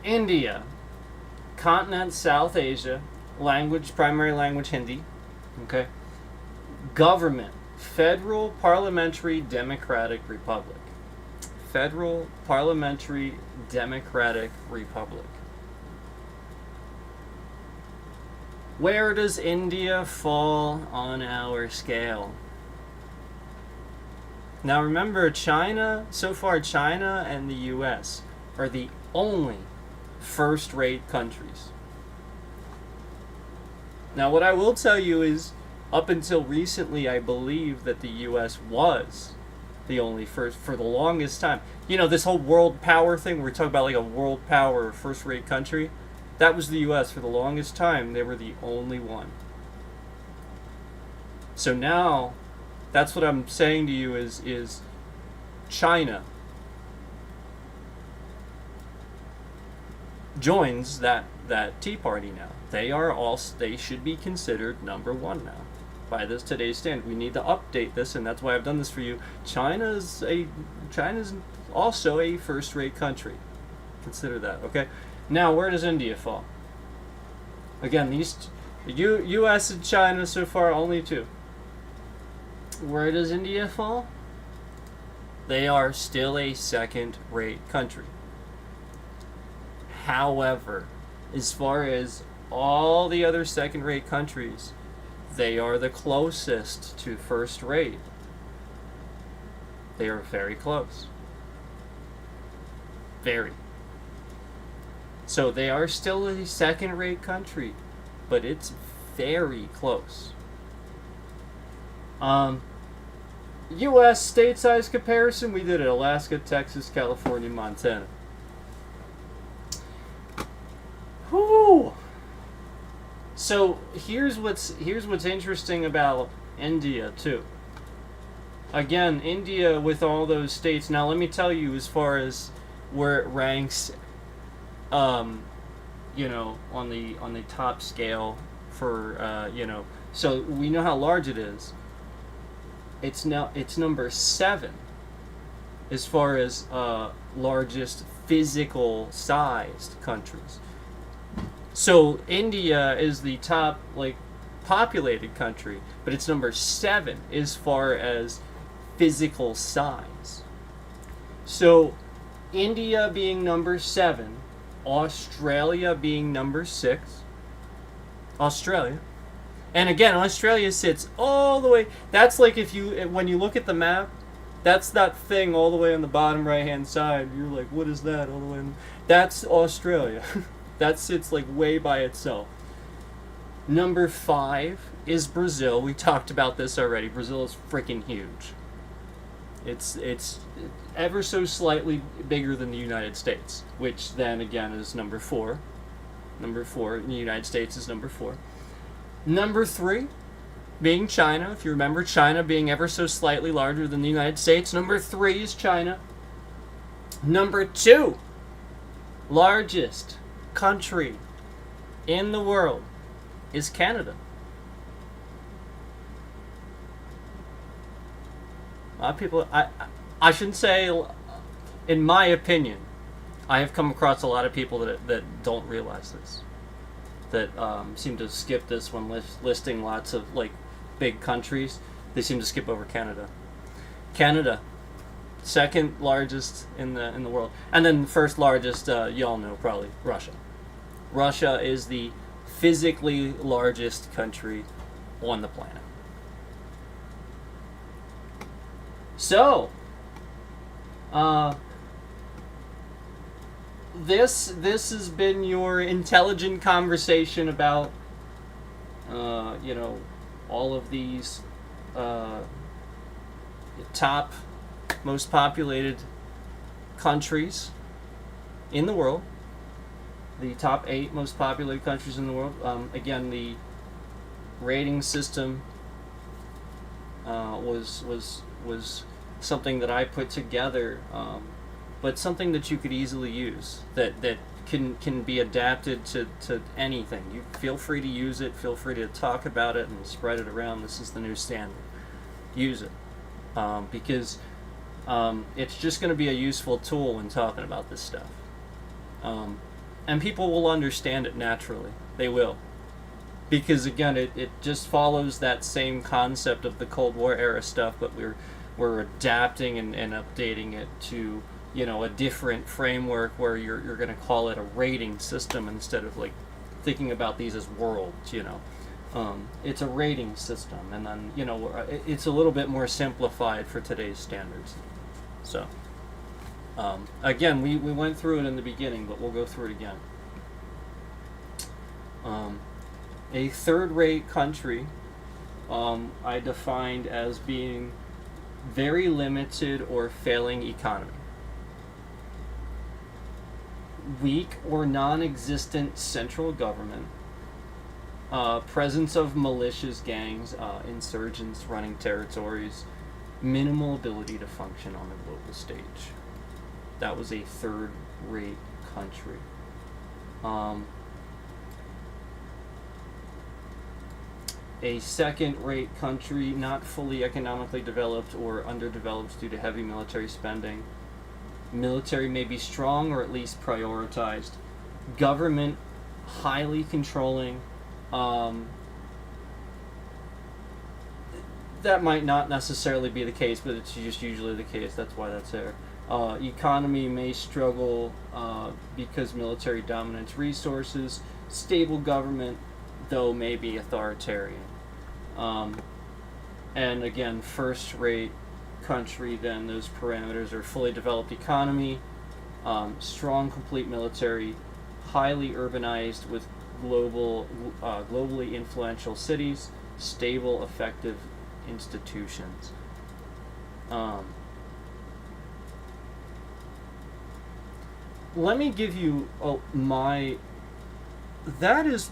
India, continent, South Asia, primary language Hindi. Okay, government, Federal Parliamentary Democratic Republic. Federal Parliamentary Democratic Republic. Where does India fall on our scale? Now remember, so far China and the US are the only first-rate countries. Now what I will tell you is, up until recently, I believe that the US was the only for the longest time. This whole world power thing, where we talk about like a world power first-rate country, that was the U.S. for the longest time. They were the only one. So now, that's what I'm saying to you is China joins that Tea Party now. They should be considered number one now by today's standard. We need to update this, and that's why I've done this for you. China's also a first-rate country. Consider that, okay? Now, where does India fall? Again, U.S. and China so far, only 2. Where does India fall? They are still a second-rate country. However, as far as all the other second-rate countries, they are the closest to first-rate. They are very close. Very. So they are still a second-rate country, but it's very close. U.S. state size comparison, we did it: Alaska, Texas, California, Montana. Whoo! So here's what's interesting about India too. Again, India with all those states. Now let me tell you, as far as where it ranks, on the top scale for so we know how large it is. It's number 7 as far as largest physical sized countries. So India is the top populated country, but it's number 7 as far as physical size. So India being number 7, Australia being number 6. Australia. And again, Australia sits all the way. That's like when you look at the map, that's that thing all the way on the bottom right hand side. You're like, what is that all the way? That's Australia. That sits way by itself. Number 5 is Brazil. We talked about this already. Brazil is freaking huge. It's ever so slightly bigger than the United States, which then again is number 4. Number 4 in the United States is number 4. Number 3 being China. If you remember, China being ever so slightly larger than the United States. Number 3 is China. Number 2 largest country in the world is Canada. A lot of people, I shouldn't say, in my opinion, I have come across a lot of people that don't realize this, that seem to skip this when listing lots of big countries. They seem to skip over Canada. Canada, second largest in the world, and then first largest, y'all know probably, Russia. Russia is the physically largest country on the planet. So, this has been your intelligent conversation about, all of these top, most populated countries in the world. The top 8 most populated countries in the world. Again, the rating system was something that I put together, but something that you could easily use, that can be adapted to anything. You feel free to use it, feel free to talk about it and spread it around. This is the new standard. Use it, because it's just going to be a useful tool when talking about this stuff. And people will understand it naturally. They will. Because again, it just follows that same concept of the Cold War era stuff, but we're adapting and updating it to a different framework where you're going to call it a rating system instead of thinking about these as worlds. It's a rating system, and then it's a little bit more simplified for today's standards. So again, we went through it in the beginning, but we'll go through it again. A third-rate country I defined as being very limited or failing economy, weak or non-existent central government, presence of militias, gangs, insurgents running territories, minimal ability to function on the global stage. That was a third-rate country. A second-rate country, not fully economically developed or underdeveloped due to heavy military spending. Military may be strong or at least prioritized. Government highly controlling. That might not necessarily be the case, but it's just usually the case. That's why that's there. Economy may struggle because military dominance resources. Stable government, though may be authoritarian. And again, first-rate country, then those parameters are fully developed economy, strong, complete military, highly urbanized with globally influential cities, stable, effective institutions. Um, Let me give you my that is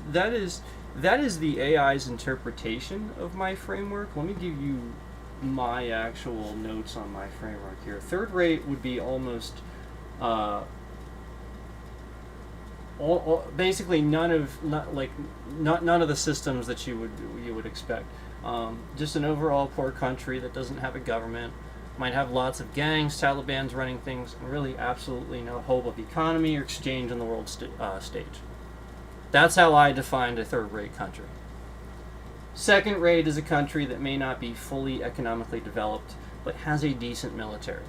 the AI's interpretation of my framework. Let me give you my actual notes on my framework here. Third rate would be almost basically none of the systems that you would expect. Just an overall poor country that doesn't have a government, might have lots of gangs, Taliban's running things, and really absolutely no hope of economy or exchange on the world stage. That's how I defined a third-rate country. Second-rate is a country that may not be fully economically developed, but has a decent military.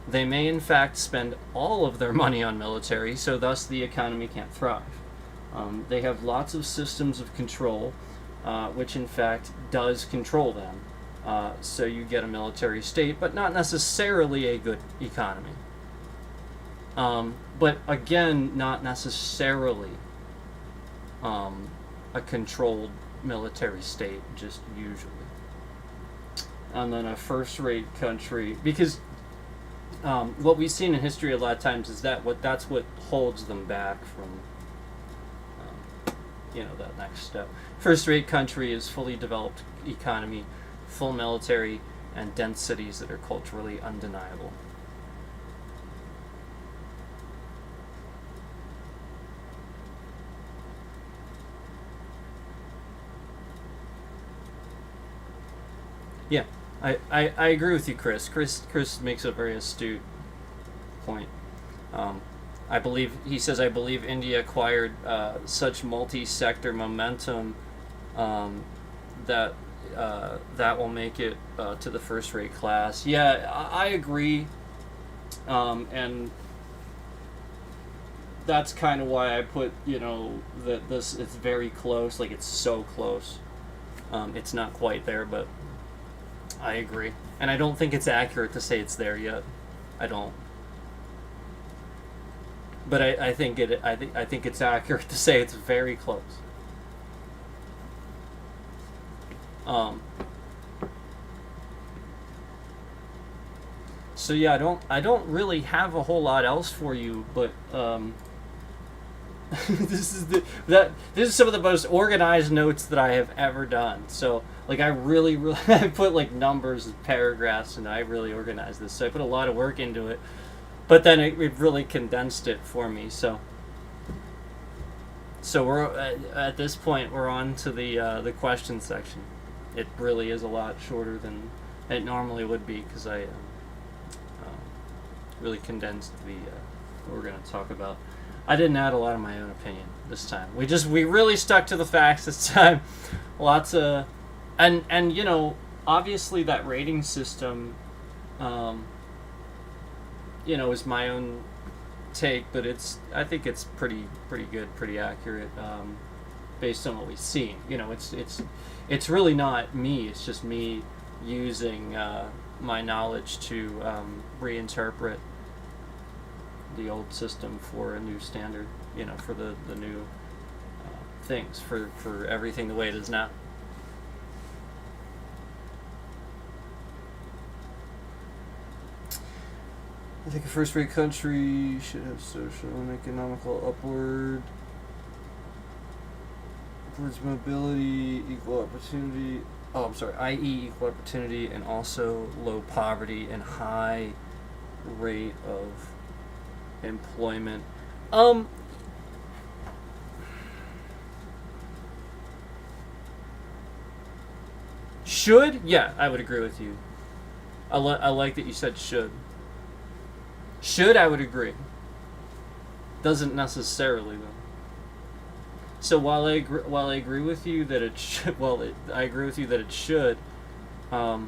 They may in fact spend all of their money on military, so thus the economy can't thrive. They have lots of systems of control, which in fact does control them. So you get a military state, but not necessarily a good economy. But again, not necessarily a controlled military state, just usually. And then a first-rate country, because what we've seen in history a lot of times is that's what holds them back from that next step. First-rate country is fully developed economy, full military, and dense cities that are culturally undeniable. Yeah, I agree with you, Chris. Chris makes a very astute point. I believe India acquired such multi-sector momentum that will make it to the first-rate class. Yeah, I agree, and that's kind of why I put that this it's very close. Like, it's so close. It's not quite there, but I agree, and I don't think it's accurate to say it's there yet. I don't. But I think it's accurate to say it's very close. So yeah, I don't really have a whole lot else for you, but this is some of the most organized notes that I have ever done. So like I really I put like numbers and paragraphs, and I really organized this. So I put a lot of work into it, but then it really condensed it for me. So we're at this point we're on to the question section. It really is a lot shorter than it normally would be because I really condensed what we're going to talk about. I didn't add a lot of my own opinion this time. We really stuck to the facts this time. Lots of and obviously that rating system is my own take, but I think it's pretty good, pretty accurate based on what we've seen. It's really not me. It's just me using my knowledge to reinterpret the old system for a new standard. For the new things, for everything the way it is now. I think a first-rate country should have social and economical upwards mobility, equal opportunity. Oh, I'm sorry. I.e., equal opportunity, and also low poverty and high rate of employment. Should? Yeah, I would agree with you. I like that you said should. Should, I would agree. Doesn't necessarily though. So while I agree with you that it should, I agree with you that it should. A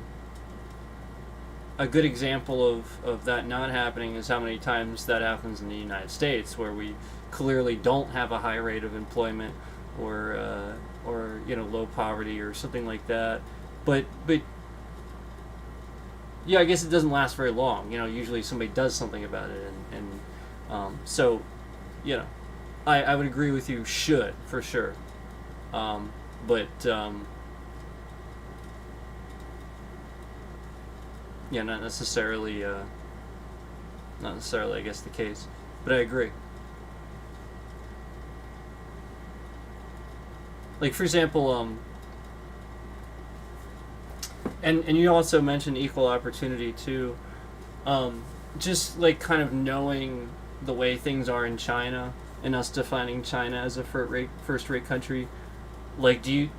good example of that not happening is how many times that happens in the United States, where we clearly don't have a high rate of employment, or low poverty or something like that. But yeah, I guess it doesn't last very long. Usually somebody does something about it, and so I would agree with you. Should for sure, but yeah, not necessarily, I guess, the case. But I agree. Like for example, and you also mentioned equal opportunity too. Just like kind of knowing the way things are in China and us defining China as a first rate country. Like, do you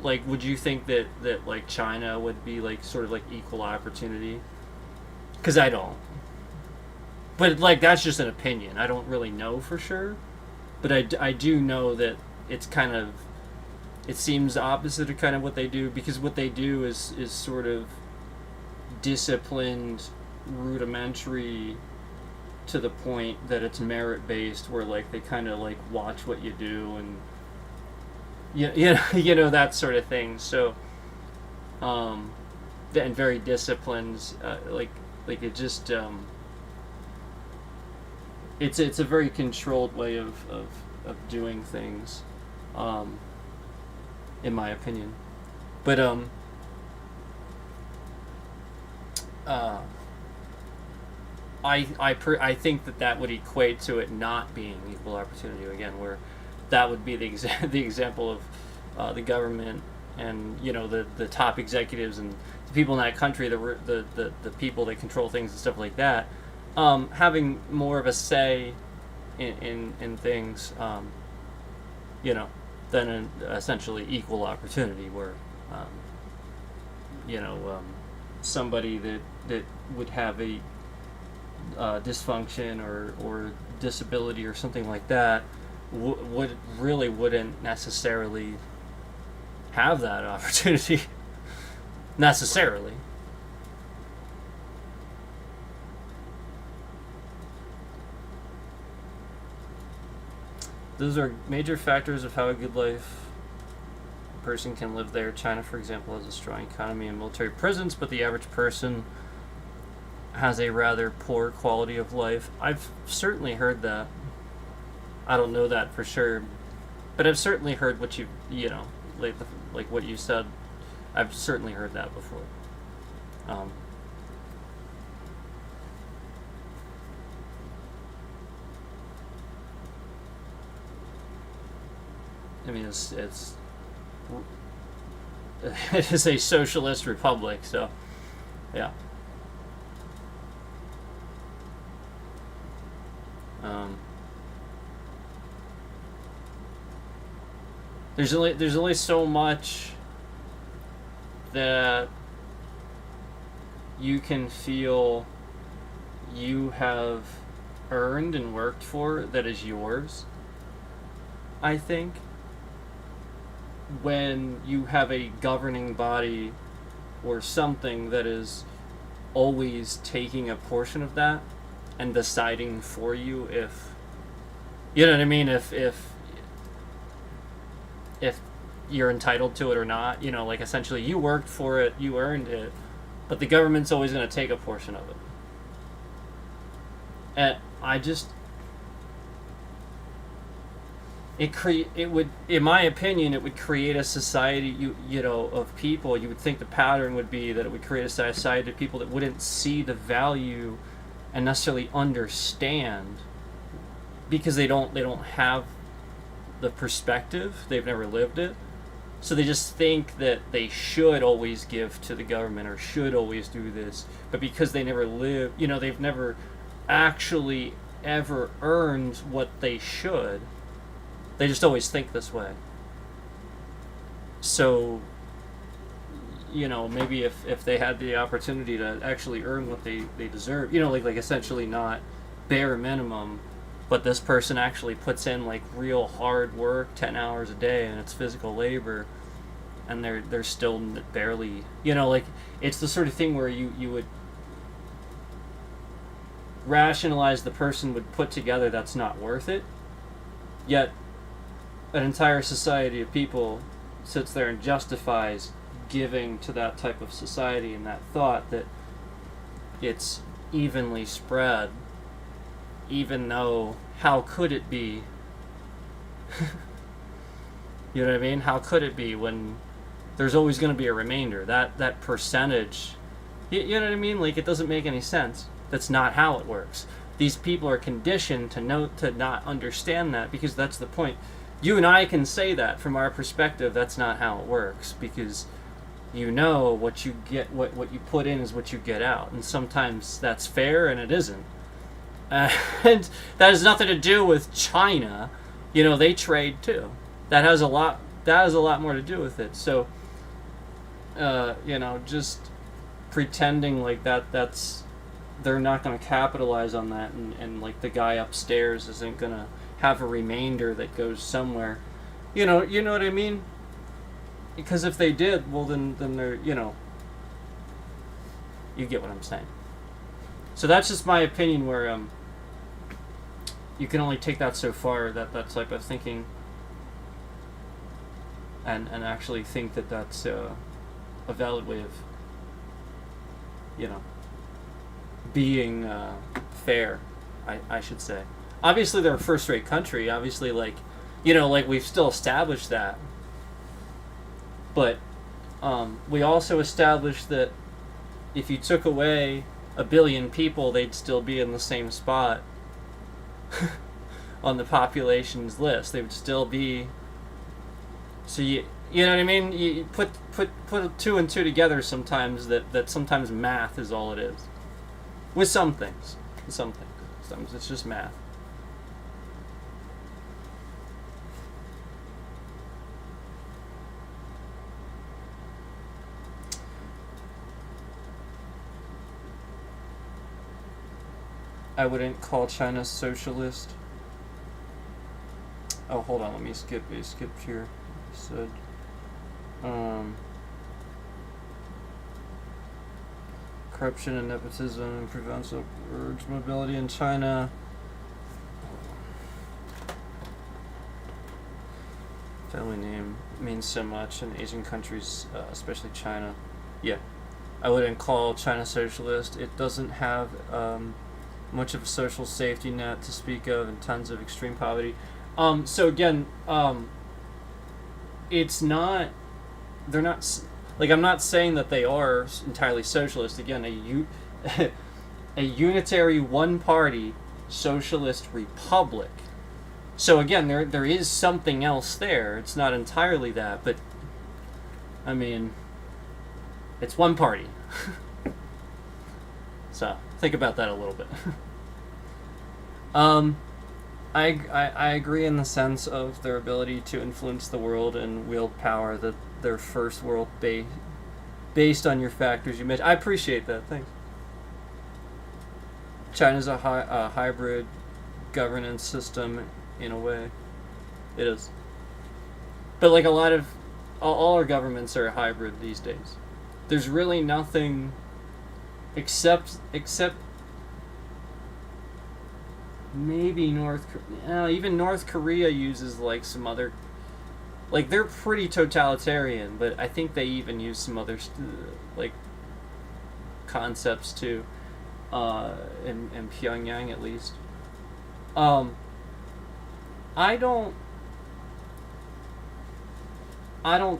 would you think that like China would be like sort of like equal opportunity? Because I don't. But like that's just an opinion. I don't really know for sure. But I do know that it's kind of it seems opposite of kind of what they do, because what they do is sort of disciplined, rudimentary, to the point that it's merit based, where like they kind of like watch what you do and you know that sort of thing. So and very disciplined, like it just it's a very controlled way of doing things, um, in my opinion. But uh, I think that would equate to it not being equal opportunity again, where that would be the example of the government and the top executives and the people in that country, the people that control things and stuff like that, having more of a say in things, you know, than an essentially equal opportunity where um, you know somebody that would have a dysfunction or disability or something like that wouldn't necessarily have that opportunity necessarily. Those are major factors of how a good life a person can live there. China, for example, has a strong economy and military presence, but the average person has a rather poor quality of life. I've certainly heard that. I don't know that for sure, but I've certainly heard what like what you said. I've certainly heard that before. Um, I mean, it's it is a socialist republic, so yeah. Um, there's only so much that you can feel you have earned and worked for that is yours. I think when you have a governing body or something that is always taking a portion of that and deciding for you if you know what I mean, if you're entitled to it or not, like essentially you worked for it, you earned it, but the government's always going to take a portion of it. And I just it would, in my opinion, it would create a society of people. You would think the pattern would be that it would create a society of people that wouldn't see the value and necessarily understand, because they don't have the perspective, they've never lived it, so they just think that they should always give to the government or should always do this, but because they never live, they've never actually ever earned what they should, they just always think this way. So maybe if they had the opportunity to actually earn what they deserve, like essentially not bare minimum, but this person actually puts in like real hard work, 10 hours a day, and it's physical labor, and they're still barely, like it's the sort of thing where you would rationalize the person would put together that's not worth it, yet an entire society of people sits there and justifies giving to that type of society and that thought that it's evenly spread, even though how could it be You know what I mean? How could it be when there's always going to be a remainder? That percentage, you know what I mean? Like, it doesn't make any sense. That's not how it works. These people are conditioned to not understand that, because that's the point. You and I can say that from our perspective. That's not how it works, because you know what you get, what you put in is what you get out, and sometimes that's fair and it isn't. And that has nothing to do with China. You know, they trade too. That has a lot more to do with it. So, you know, just pretending like that's they're not going to capitalize on that, and like the guy upstairs isn't going to have a remainder that goes somewhere. You know what I mean? Because if they did, well, then they're, you know, you get what I'm saying. So that's just my opinion, where you can only take that so far, that type of thinking, and actually think that that's a valid way of, you know, being fair, I should say. Obviously, they're a first-rate country. Obviously, like, you know, like, we've still established that. But we also established that if you took away 1 billion people, they'd still be in the same spot on the population's list. They would still be. So you know what I mean? You put 2 and 2 together sometimes. That sometimes math is all it is. With some things, sometimes it's just math. I wouldn't call China socialist. Oh, hold on, let me skip a skip here. I said, corruption and nepotism prevents upwards mobility in China. Family name means so much in Asian countries, especially China. Yeah, I wouldn't call China socialist. It doesn't have much of a social safety net to speak of, and tons of extreme poverty. So again, it's not. They're not. Like, I'm not saying that they are entirely socialist. Again, a unitary one-party socialist republic. So again, there is something else there. It's not entirely that, but I mean, it's one party. So think about that a little bit. I agree in the sense of their ability to influence the world and wield power, that they're first world based on your factors you mentioned. I appreciate that. Thanks. China's a hybrid governance system in a way. It is. But like a lot of all our governments are hybrid these days. There's really nothing except maybe North Korea. Even North Korea uses like some other, like, they're pretty totalitarian, but I think they even use some other like concepts too, in Pyongyang at least. I don't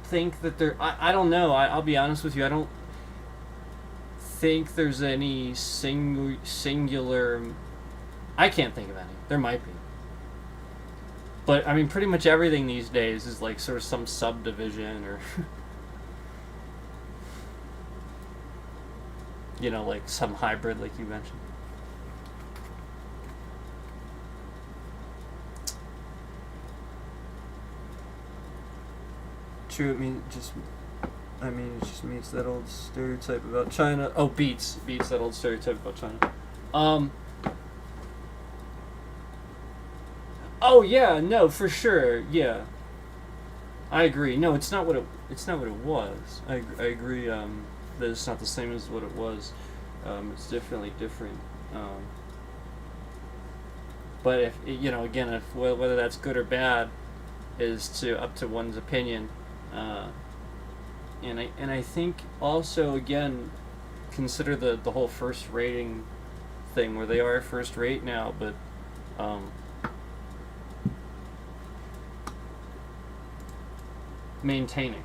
think that there. I don't know. I'll be honest with you. I don't think there's any singular. I can't think of any. There might be. But, I mean, pretty much everything these days is like sort of some subdivision or, you know, like some hybrid, like you mentioned. True, it just meets that old stereotype about China. Oh, beats that old stereotype about China. Oh yeah, no, for sure, yeah. I agree. No, it's not what it was. I agree. That it's not the same as what it was. It's definitely different. But if you know, again, if whether that's good or bad is up to one's opinion. And I think also, again, consider the whole first rating thing, where they are first rate now, but maintaining,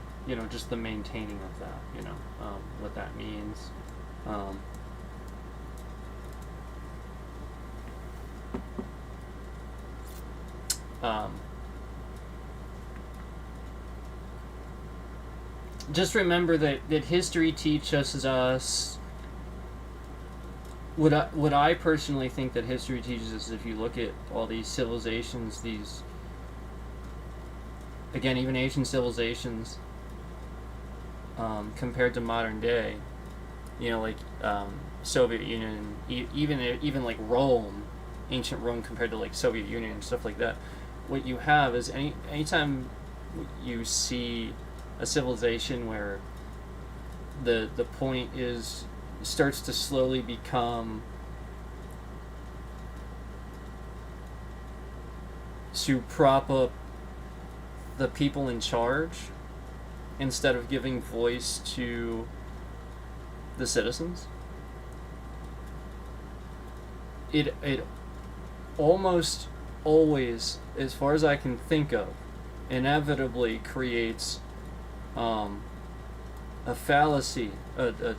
just the maintaining of that, what that means. Um, um, just remember that history teaches us. What I personally think that history teaches us, if you look at all these civilizations, these, again, even ancient civilizations, compared to modern day, like Soviet Union, even like Rome, ancient Rome compared to like Soviet Union and stuff like that. What you have is anytime you see a civilization where the point is starts to slowly become to prop up the people in charge instead of giving voice to the citizens. It almost always, as far as I can think of, inevitably creates a fallacy, a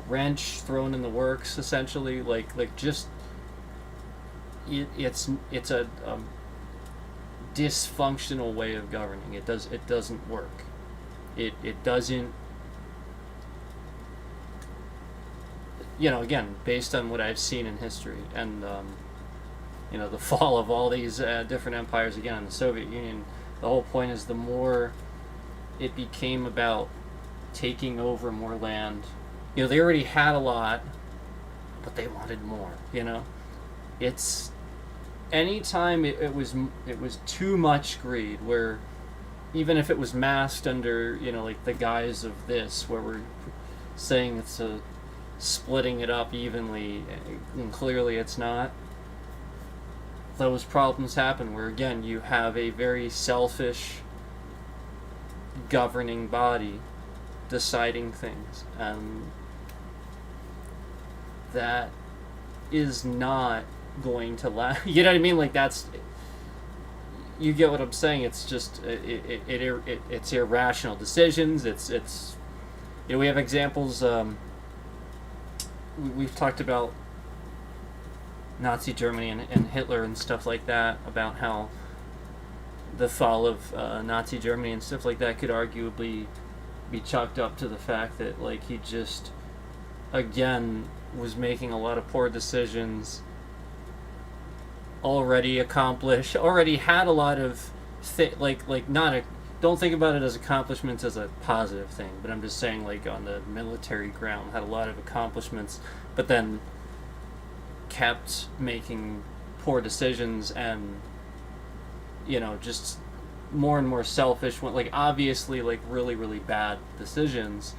wrench thrown in the works, essentially. Like just it's a dysfunctional way of governing. It doesn't work. It doesn't. Again, based on what I've seen in history and the fall of all these different empires. Again, the Soviet Union. The whole point is the more it became about taking over more land. They already had a lot, but they wanted more. It's anytime it was too much greed, where even if it was masked under like the guise of this, where we're saying it's a splitting it up evenly, and clearly it's not. Those problems happen where, again, you have a very selfish governing body deciding things, and that is not going to last. You know what I mean? Like, that's, you get what I'm saying. It's just it's irrational decisions. It's we have examples. We've talked about Nazi Germany and Hitler and stuff like that, about how the fall of Nazi Germany and stuff like that could arguably be chalked up to the fact that, like, he just, again, was making a lot of poor decisions, already had a lot of don't think about it as accomplishments as a positive thing, but I'm just saying, like, on the military ground, had a lot of accomplishments, but then kept making poor decisions and, just more and more selfish, like, obviously, like, really, really bad decisions,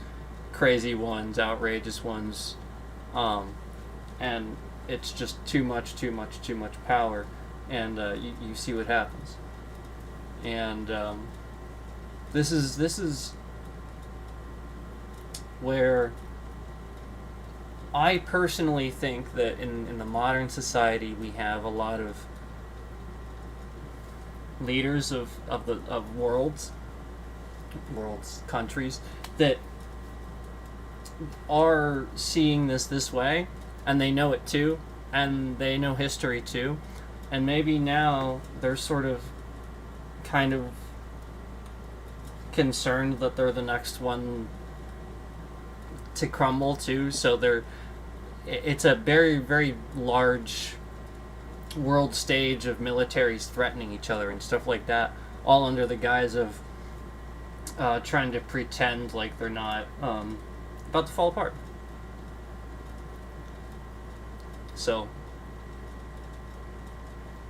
crazy ones, outrageous ones, and it's just too much power, and you see what happens. And this is where I personally think that in the modern society we have a lot of leaders of countries that are seeing this way, and they know it too, and they know history too, and maybe now they're sort of kind of concerned that they're the next one to crumble too, so it's a very, very large world stage of militaries threatening each other and stuff like that, all under the guise of trying to pretend like they're not about to fall apart. So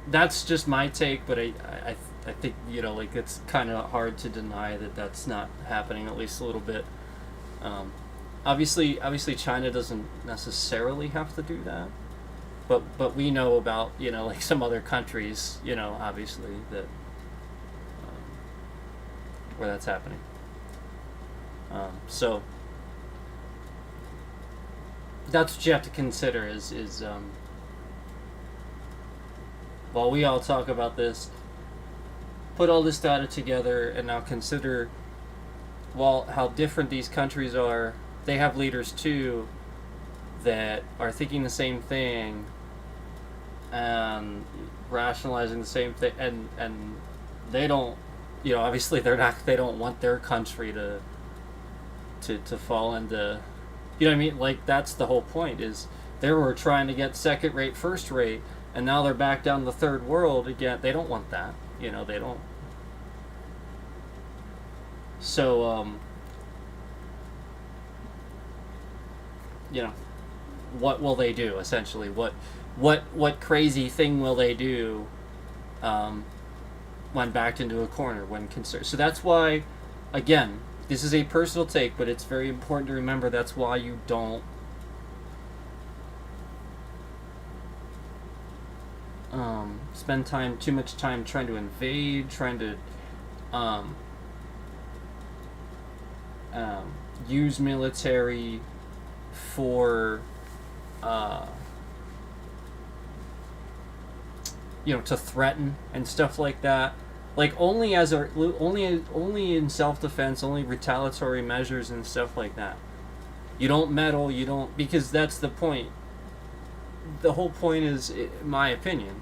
that's just my take, but I think, like, it's kind of hard to deny that that's not happening, at least a little bit. Obviously China doesn't necessarily have to do that, but we know about, like, some other countries, obviously, that where that's happening. So that's what you have to consider is while we all talk about this, put all this data together and now consider, well, how different these countries are. They have leaders too that are thinking the same thing and rationalizing the same thing, and they don't, obviously they don't want their country to fall into, what I mean? Like, that's the whole point, is they were trying to get second rate, first rate, and now they're back down to the third world again. They don't want that. They don't. So, what will they do, essentially? What crazy thing will they do when backed into a corner, when concerned? So that's why, again, this is a personal take, but it's very important to remember that's why you don't spend too much time trying to invade, trying to use military for to threaten and stuff like that. Like, only in self-defense, only retaliatory measures and stuff like that. You don't meddle, because that's the point. The whole point is, in my opinion,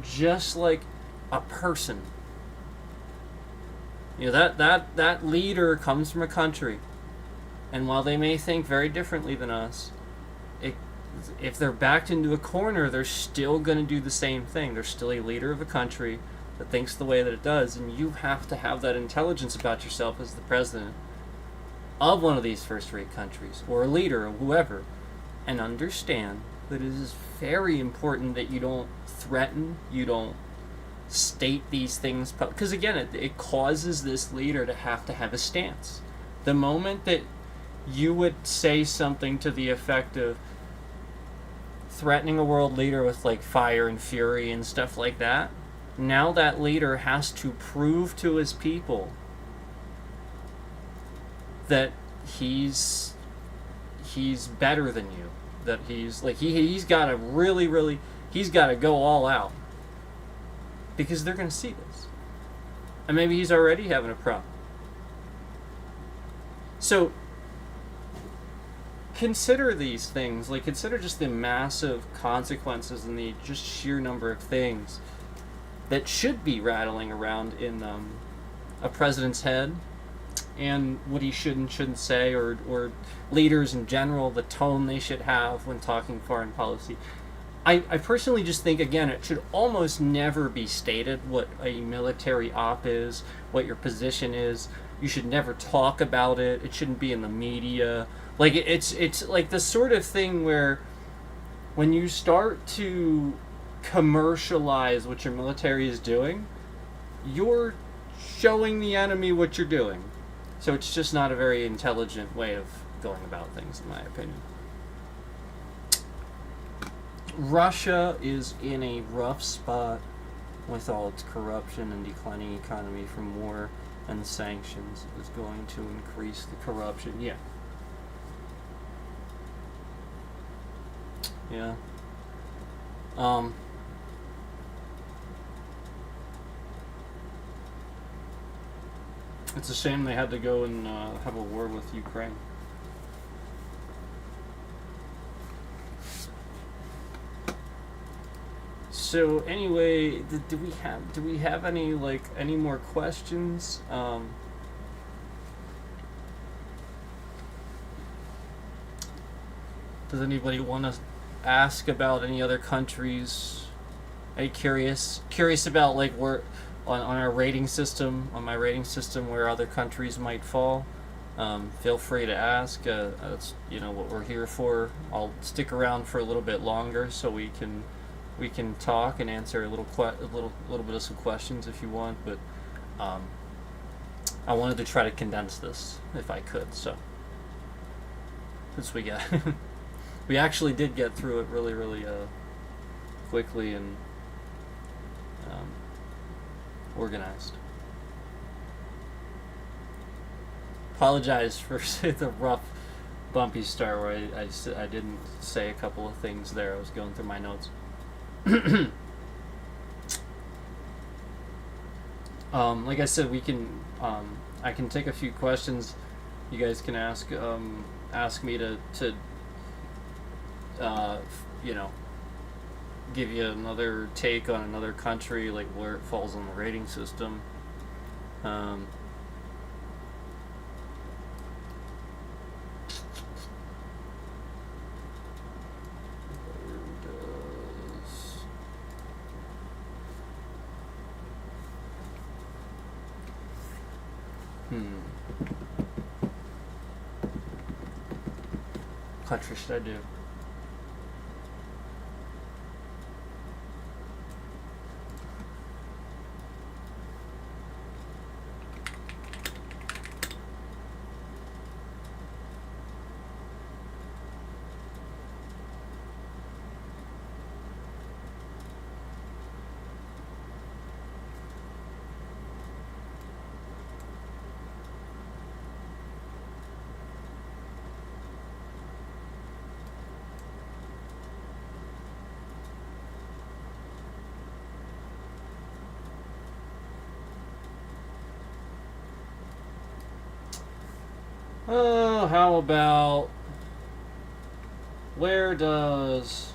just like a person. That leader comes from a country, and while they may think very differently than us, if they're backed into a corner, they're still going to do the same thing. They're still a leader of a country that thinks the way that it does, and you have to have that intelligence about yourself as the president of one of these first-rate countries, or a leader, or whoever, and understand that it is very important that you don't threaten, you don't state these things, because again, it causes this leader to have a stance. The moment that you would say something to the effect of threatening a world leader with like fire and fury and stuff like that, now that leader has to prove to his people that he's better than you, that he's like he's got to really he's got to go all out, because they're going to see this, and maybe he's already having a problem. So consider these things, like consider just the massive consequences and the just sheer number of things that should be rattling around in a president's head, and what he should and shouldn't say, or leaders in general, the tone they should have when talking foreign policy. I personally just think, again, it should almost never be stated what a military op is, what your position is. You should never talk about it. It shouldn't be in the media. Like, it's like the sort of thing where when you start to commercialize what your military is doing, you're showing the enemy what you're doing. So it's just not a very intelligent way of going about things, in my opinion. Russia is in a rough spot with all its corruption and declining economy from war, and the sanctions is going to increase the corruption. Yeah. It's a shame they had to go and have a war with Ukraine. So anyway, do we have any more questions? Does anybody want to ask about any other countries? Are you curious about like where on our rating system, on my rating system, where other countries might fall? Feel free to ask. That's what we're here for. I'll stick around for a little bit longer so we can talk and answer a little bit of some questions if you want. But I wanted to try to condense this if I could. So since we actually did get through it really quickly and organized. Apologize for the rough, bumpy start where I didn't say a couple of things there. I was going through my notes. Like I said, we can. I can take a few questions. You guys can ask me to uh, you know give you another take on another country, like where it falls on the rating system. Um, where does country should I do? Oh, how about where does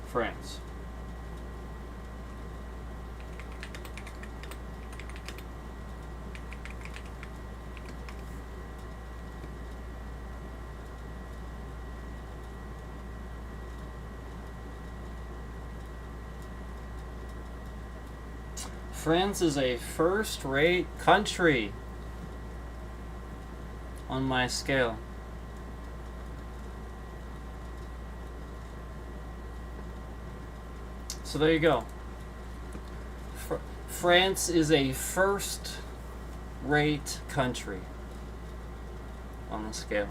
France? France is a first-rate country on my scale. So there you go. France is a first-rate country on the scale.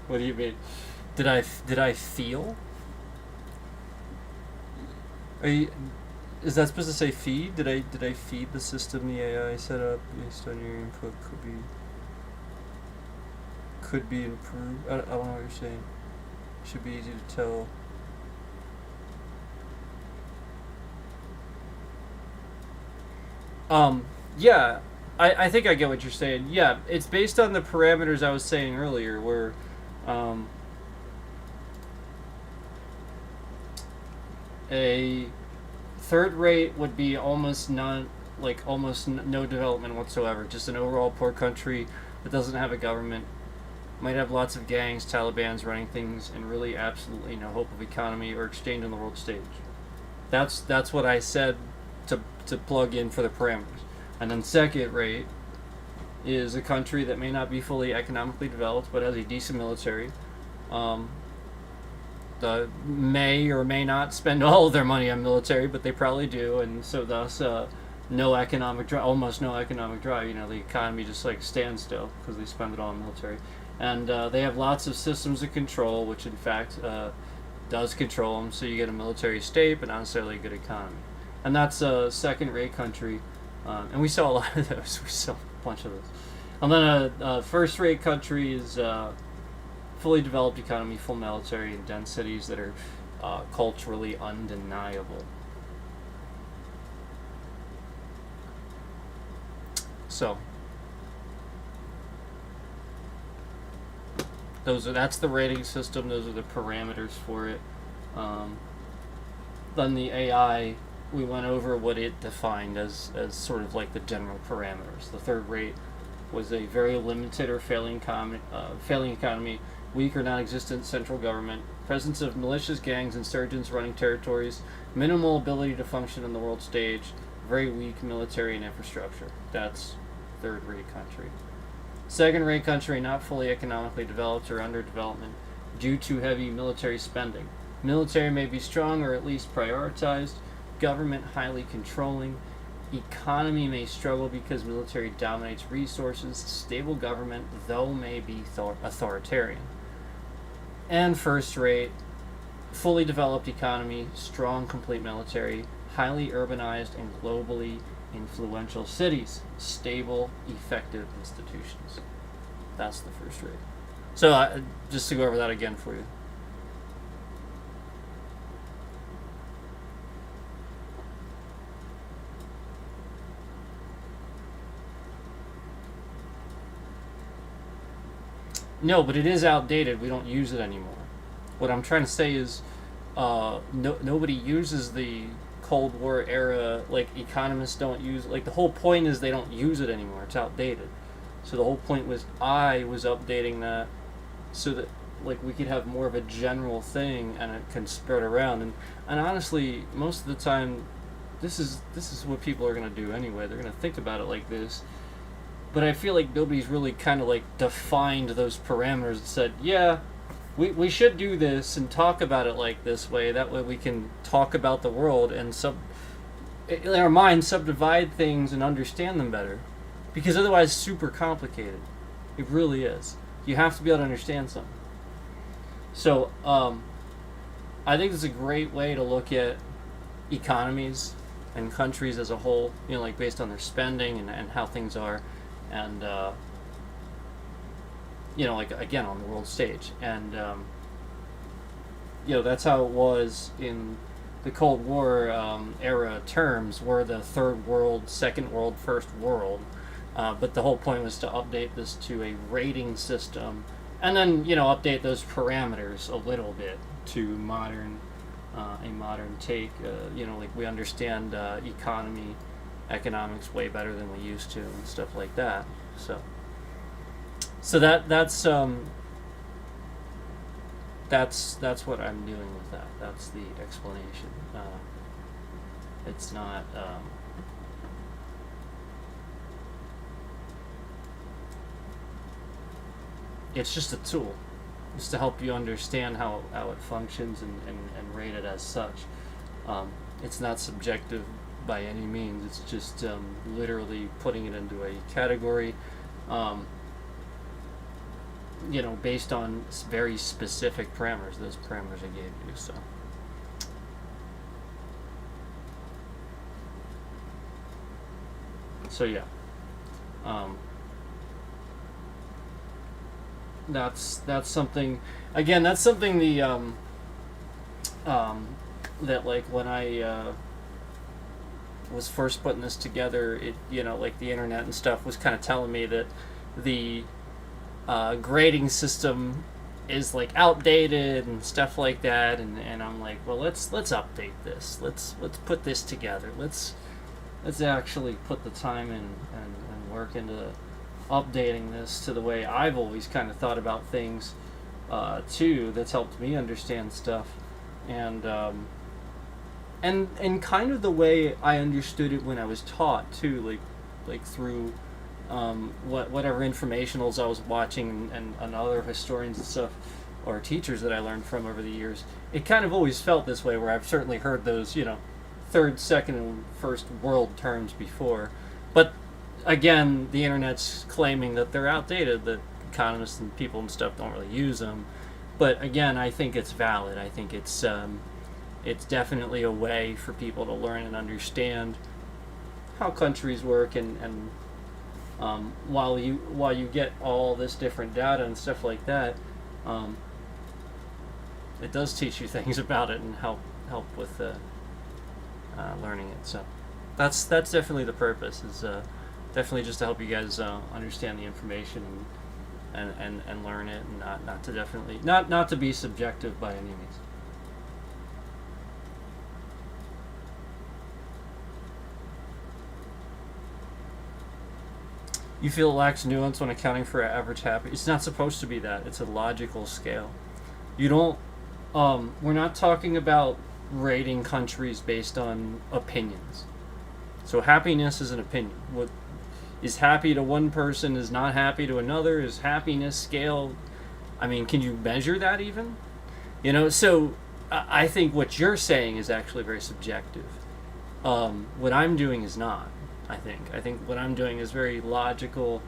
What do you mean? Did I feel? Are you, is that supposed to say feed? Did I feed the system the AI set up based on your input could be improved? I don't know what you're saying. Should be easy to tell. Yeah, I think I get what you're saying. Yeah, it's based on the parameters I was saying earlier, where um, a third rate would be almost none, like almost no development whatsoever. Just an overall poor country that doesn't have a government, might have lots of gangs, Taliban's running things, and really absolutely no hope of economy or exchange on the world stage. That's what I said to plug in for the parameters. And then second rate is a country that may not be fully economically developed but has a decent military. Um, may or may not spend all of their money on military, but they probably do, and so thus no economic drive, almost no economic drive. You know, the economy just like stands still because they spend it all on military, and they have lots of systems of control, which in fact does control them. So you get a military state, but not necessarily a good economy, and that's a second-rate country, and we saw a lot of those. We saw a bunch of those, and then a first-rate country is. Fully developed economy, full military, and dense cities that are culturally undeniable. So, that's the rating system. Those are the parameters for it. Then the AI, we went over what it defined as sort of like the general parameters. The third rate was a very limited or failing economy, weak or non-existent central government, presence of malicious gangs, insurgents running territories, minimal ability to function on the world stage, very weak military and infrastructure. That's third-rate country. Second-rate country, not fully economically developed or under development due to heavy military spending. Military may be strong or at least prioritized. Government highly controlling. Economy may struggle because military dominates resources. Stable government, though may be authoritarian. And first rate, fully developed economy, strong, complete military, highly urbanized and globally influential cities, stable, effective institutions. That's the first rating. So, just to go over that again for you. No, but it is outdated. We don't use it anymore. What I'm trying to say is, nobody uses the Cold War era. Like, economists don't use. Like, the whole point is they don't use it anymore. It's outdated. So the whole point was I was updating that so that like we could have more of a general thing and it can spread around. And honestly, most of the time, this is what people are gonna do anyway. They're gonna think about it like this. But I feel like nobody's really kind of like defined those parameters and said, yeah, we should do this and talk about it like this way. That way we can talk about the world and in our minds subdivide things and understand them better. Because otherwise, it's super complicated. It really is. You have to be able to understand something. So, I think it's a great way to look at economies and countries as a whole, like based on their spending and how things are. And, like again, on the world stage. And, that's how it was in the Cold War era terms, were the third world, second world, first world. But the whole point was to update this to a rating system, and then update those parameters a little bit to a modern take. Like we understand economics way better than we used to, and stuff like that. So that's what I'm doing with that. That's the explanation. It's not. It's just a tool. It's to help you understand how it functions and rate it as such. It's not subjective by any means. It's just literally putting it into a category, based on very specific parameters. Those parameters I gave you. So yeah. That's something. Again, that's something that like when I was first putting this together, it like the internet and stuff was kind of telling me that the grading system is like outdated and stuff like that, and I'm like, well, let's update this. Let's put this together. Let's actually put the time in and work into updating this to the way I've always kind of thought about things, too. That's helped me understand stuff, and kind of the way I understood it when I was taught too, like through whatever informationals I was watching and other historians and stuff, or teachers that I learned from over the years. It kind of always felt this way, where I've certainly heard those third, second, and first world terms before, but again, the internet's claiming that they're outdated, that economists and people and stuff don't really use them. But again, I think it's valid. I think it's definitely a way for people to learn and understand how countries work, and while you get all this different data and stuff like that, it does teach you things about it and help with learning it. So that's definitely the purpose. Is definitely just to help you guys understand the information and learn it, and not to be subjective by any means. You feel it lacks nuance when accounting for average happiness. It's not supposed to be that. It's a logical scale. You don't. We're not talking about rating countries based on opinions. So happiness is an opinion. What is happy to one person is not happy to another. Is happiness scale? I mean, can you measure that even? So I think what you're saying is actually very subjective. What I'm doing is not. I think what I'm doing is very logical,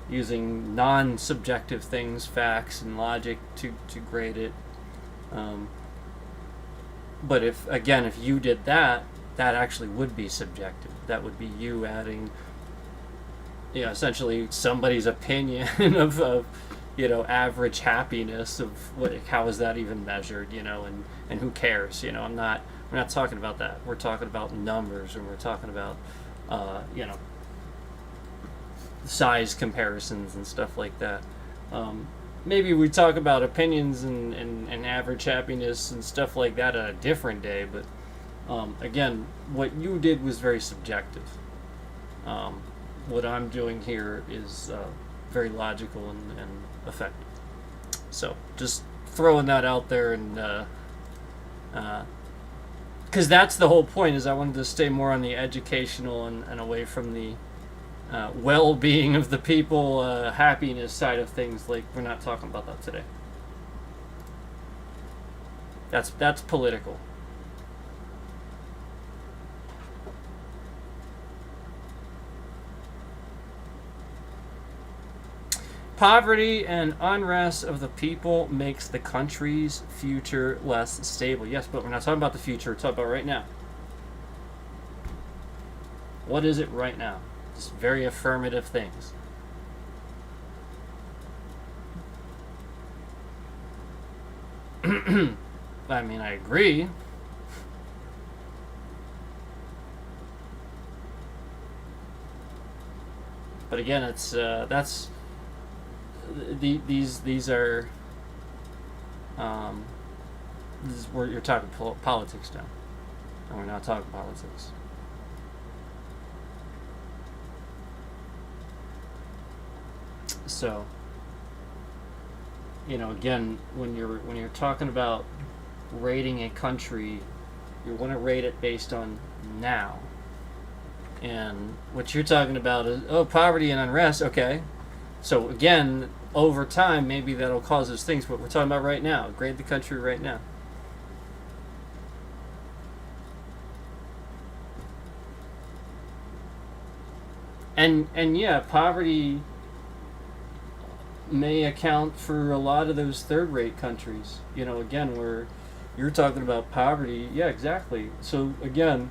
using non-subjective things, facts and logic to grade it. But if you did that, that actually would be subjective. That would be you adding, essentially somebody's opinion of average happiness of how is that even measured, and who cares, we're not talking about that. We're talking about numbers, and we're talking about, size comparisons and stuff like that. Maybe we talk about opinions and average happiness and stuff like that on a different day, but again, what you did was very subjective. What I'm doing here is very logical and effective. So just throwing that out there, and because that's the whole point, is I wanted to stay more on the educational and away from the well-being of the people, happiness side of things. Like, we're not talking about that today. That's political. Poverty and unrest of the people makes the country's future less stable. Yes, but we're not talking about the future. We're talking about right now. What is it right now? Just very affirmative things. I mean, I agree. But again, it's that's these are this is where you're talking politics now, and we're not talking politics. So, again, when you're talking about rating a country, you want to rate it based on now. And what you're talking about is, poverty and unrest. Okay, so again, over time, maybe that'll cause those things. But we're talking about right now. Grade the country right now. And yeah, poverty may account for a lot of those third-rate countries. Again, where you're talking about poverty. Yeah, exactly. So again,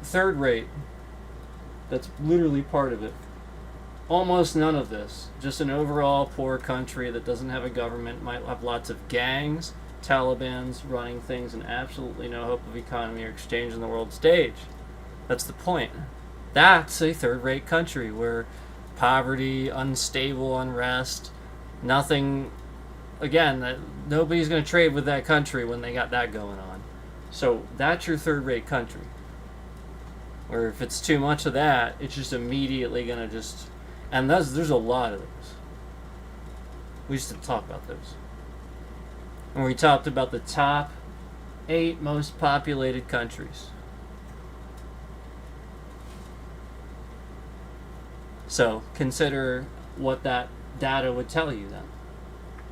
third rate. That's literally part of it. Almost none of this. Just an overall poor country that doesn't have a government, might have lots of gangs, Taliban's running things, and absolutely no hope of economy or exchange on the world stage. That's the point. That's a third-rate country where poverty, unstable, unrest, nothing. Again, nobody's going to trade with that country when they got that going on. So that's your third-rate country. Or if it's too much of that, it's just immediately going to just... And there's a lot of those. We used to talk about those. And we talked about the top 8 most populated countries. So consider what that data would tell you then.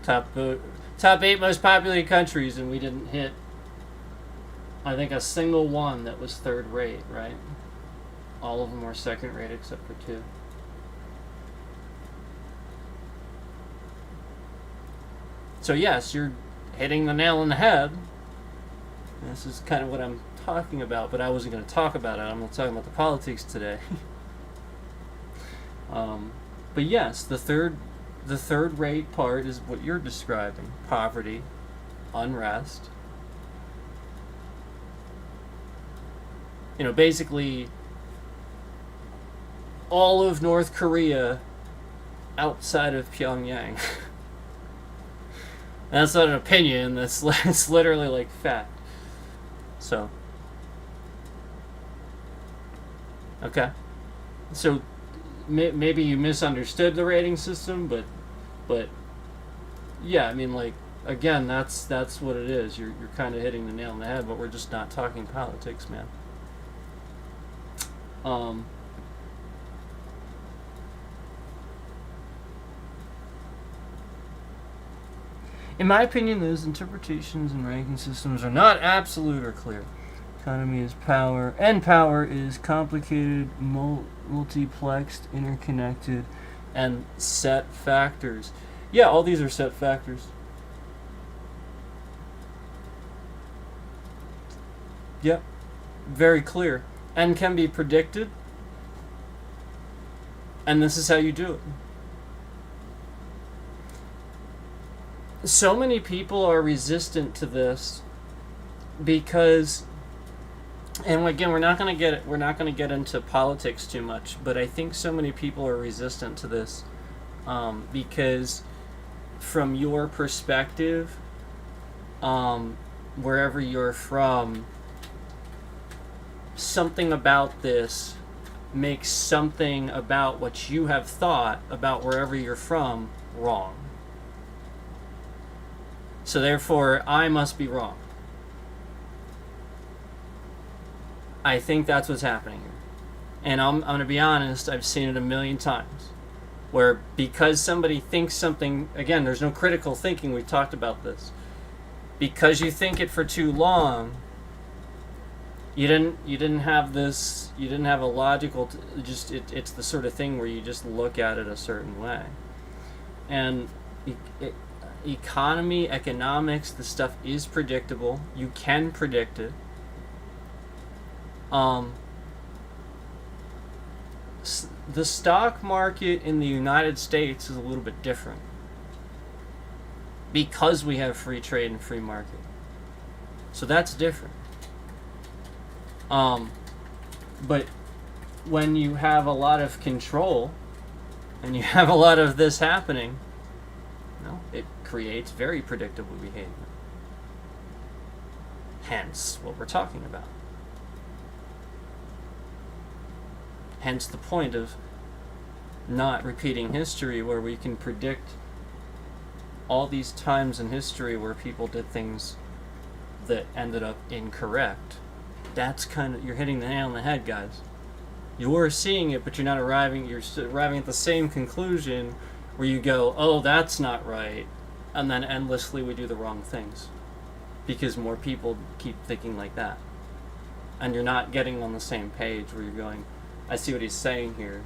Top 8 most populated countries, and we didn't hit, I think, a single one that was third rate, right? All of them were second rate except for 2. So yes, you're hitting the nail on the head. This is kind of what I'm talking about, but I wasn't going to talk about it. I'm not talking about the politics today. But yes, the third rate part is what you're describing: poverty, unrest. Basically all of North Korea outside of Pyongyang. That's not an opinion, it's literally like fact. So, okay. So maybe you misunderstood the rating system, but yeah, I mean, like, again, that's what it is. You're kind of hitting the nail on the head, but we're just not talking politics, man. In my opinion, those interpretations and ranking systems are not absolute or clear. Economy is power, and power is complicated, multiplexed, interconnected, and set factors. Yeah, all these are set factors. Yep. Very clear. And can be predicted. And this is how you do it. So many people are resistant to this because, and again, we're not going to get into politics too much, but I think so many people are resistant to this because from your perspective, wherever you're from, something about this makes something about what you have thought about wherever you're from wrong. So therefore, I must be wrong. I think that's what's happening here. And I'm going to be honest, I've seen it a million times. Where because somebody thinks something, again, there's no critical thinking, we've talked about this. Because you think it for too long, you didn't have a logical, it's the sort of thing where you just look at it a certain way. And economy, economics, the stuff is predictable. You can predict it. The stock market in the United States is a little bit different because we have free trade and free market. So that's different. But when you have a lot of control and you have a lot of this happening, it creates very predictable behavior. Hence what we're talking about. Hence the point of not repeating history, where we can predict all these times in history where people did things that ended up incorrect. That's you're hitting the nail on the head, guys. You're seeing it, but you're arriving at the same conclusion where you go, oh, that's not right, and then endlessly we do the wrong things because more people keep thinking like that. And you're not getting on the same page where you're going, I see what he's saying here.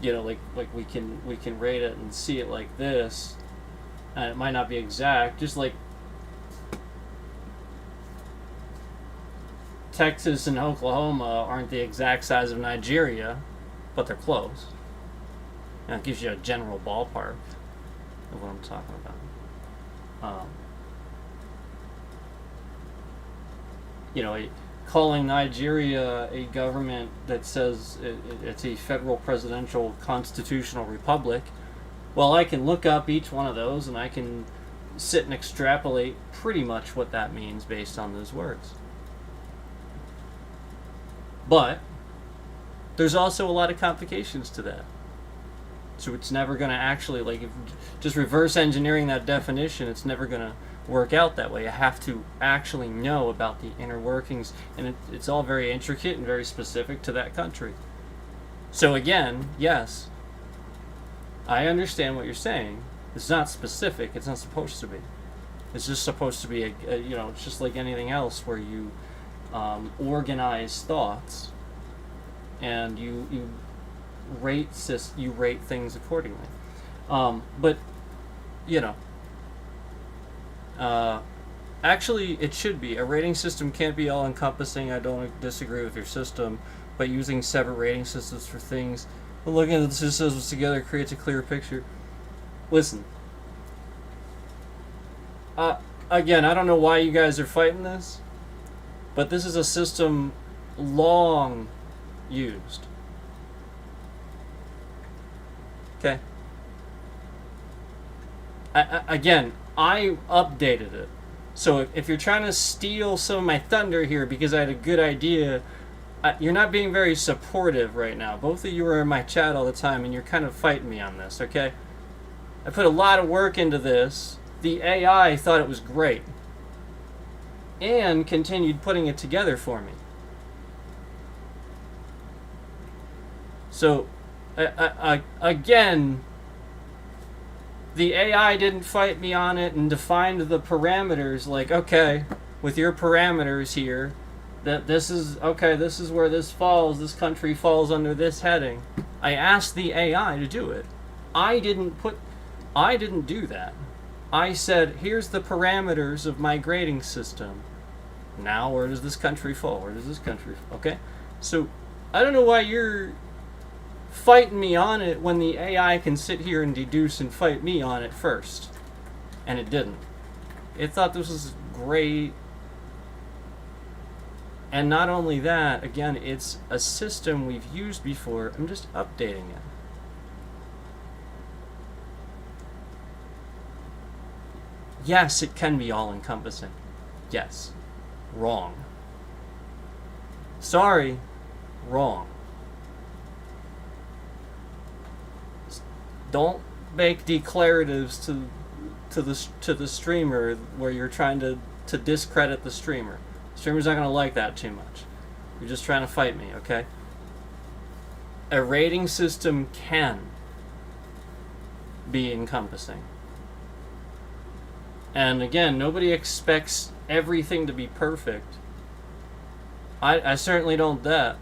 Like we can rate it and see it like this, and it might not be exact. Just like Texas and Oklahoma aren't the exact size of Nigeria, but they're close. And it gives you a general ballpark of what I'm talking about. Calling Nigeria a government that says it's a federal presidential constitutional republic, well, I can look up each one of those and I can sit and extrapolate pretty much what that means based on those words. But there's also a lot of complications to that. So it's never going to actually, if just reverse engineering that definition, it's never going to work out that way. You have to actually know about the inner workings, and it's all very intricate and very specific to that country. So again, yes, I understand what you're saying. It's not specific. It's not supposed to be. It's just supposed to be it's just like anything else where you organize thoughts and you rate things accordingly. But actually, it should be. A rating system can't be all-encompassing. I don't disagree with your system, but using separate rating systems for things, looking at the two systems together creates a clearer picture. Listen. Again, I don't know why you guys are fighting this, but this is a system long used. Okay? I updated it. So if you're trying to steal some of my thunder here because I had a good idea, you're not being very supportive right now. Both of you are in my chat all the time, and you're kind of fighting me on this, okay? I put a lot of work into this. The AI thought it was great and continued putting it together for me. So, again, the AI didn't fight me on it and defined the parameters like, okay, with your parameters here, that this is where this falls, this country falls under this heading. I asked the AI to do it. I didn't do that. I said, here's the parameters of my grading system. Now, where does this country fall? Where does this country fall? Okay? So, I don't know why you're fighting me on it when the AI can sit here and deduce and fight me on it first. And it didn't. It thought this was great. And not only that, again, it's a system we've used before. I'm just updating it. Yes, it can be all-encompassing. Yes. Wrong. Sorry. Wrong. Don't make declaratives to the streamer where you're trying to discredit the streamer. The streamer's not going to like that too much. You're just trying to fight me, okay? A rating system can be encompassing. And again, nobody expects everything to be perfect. I certainly don't that.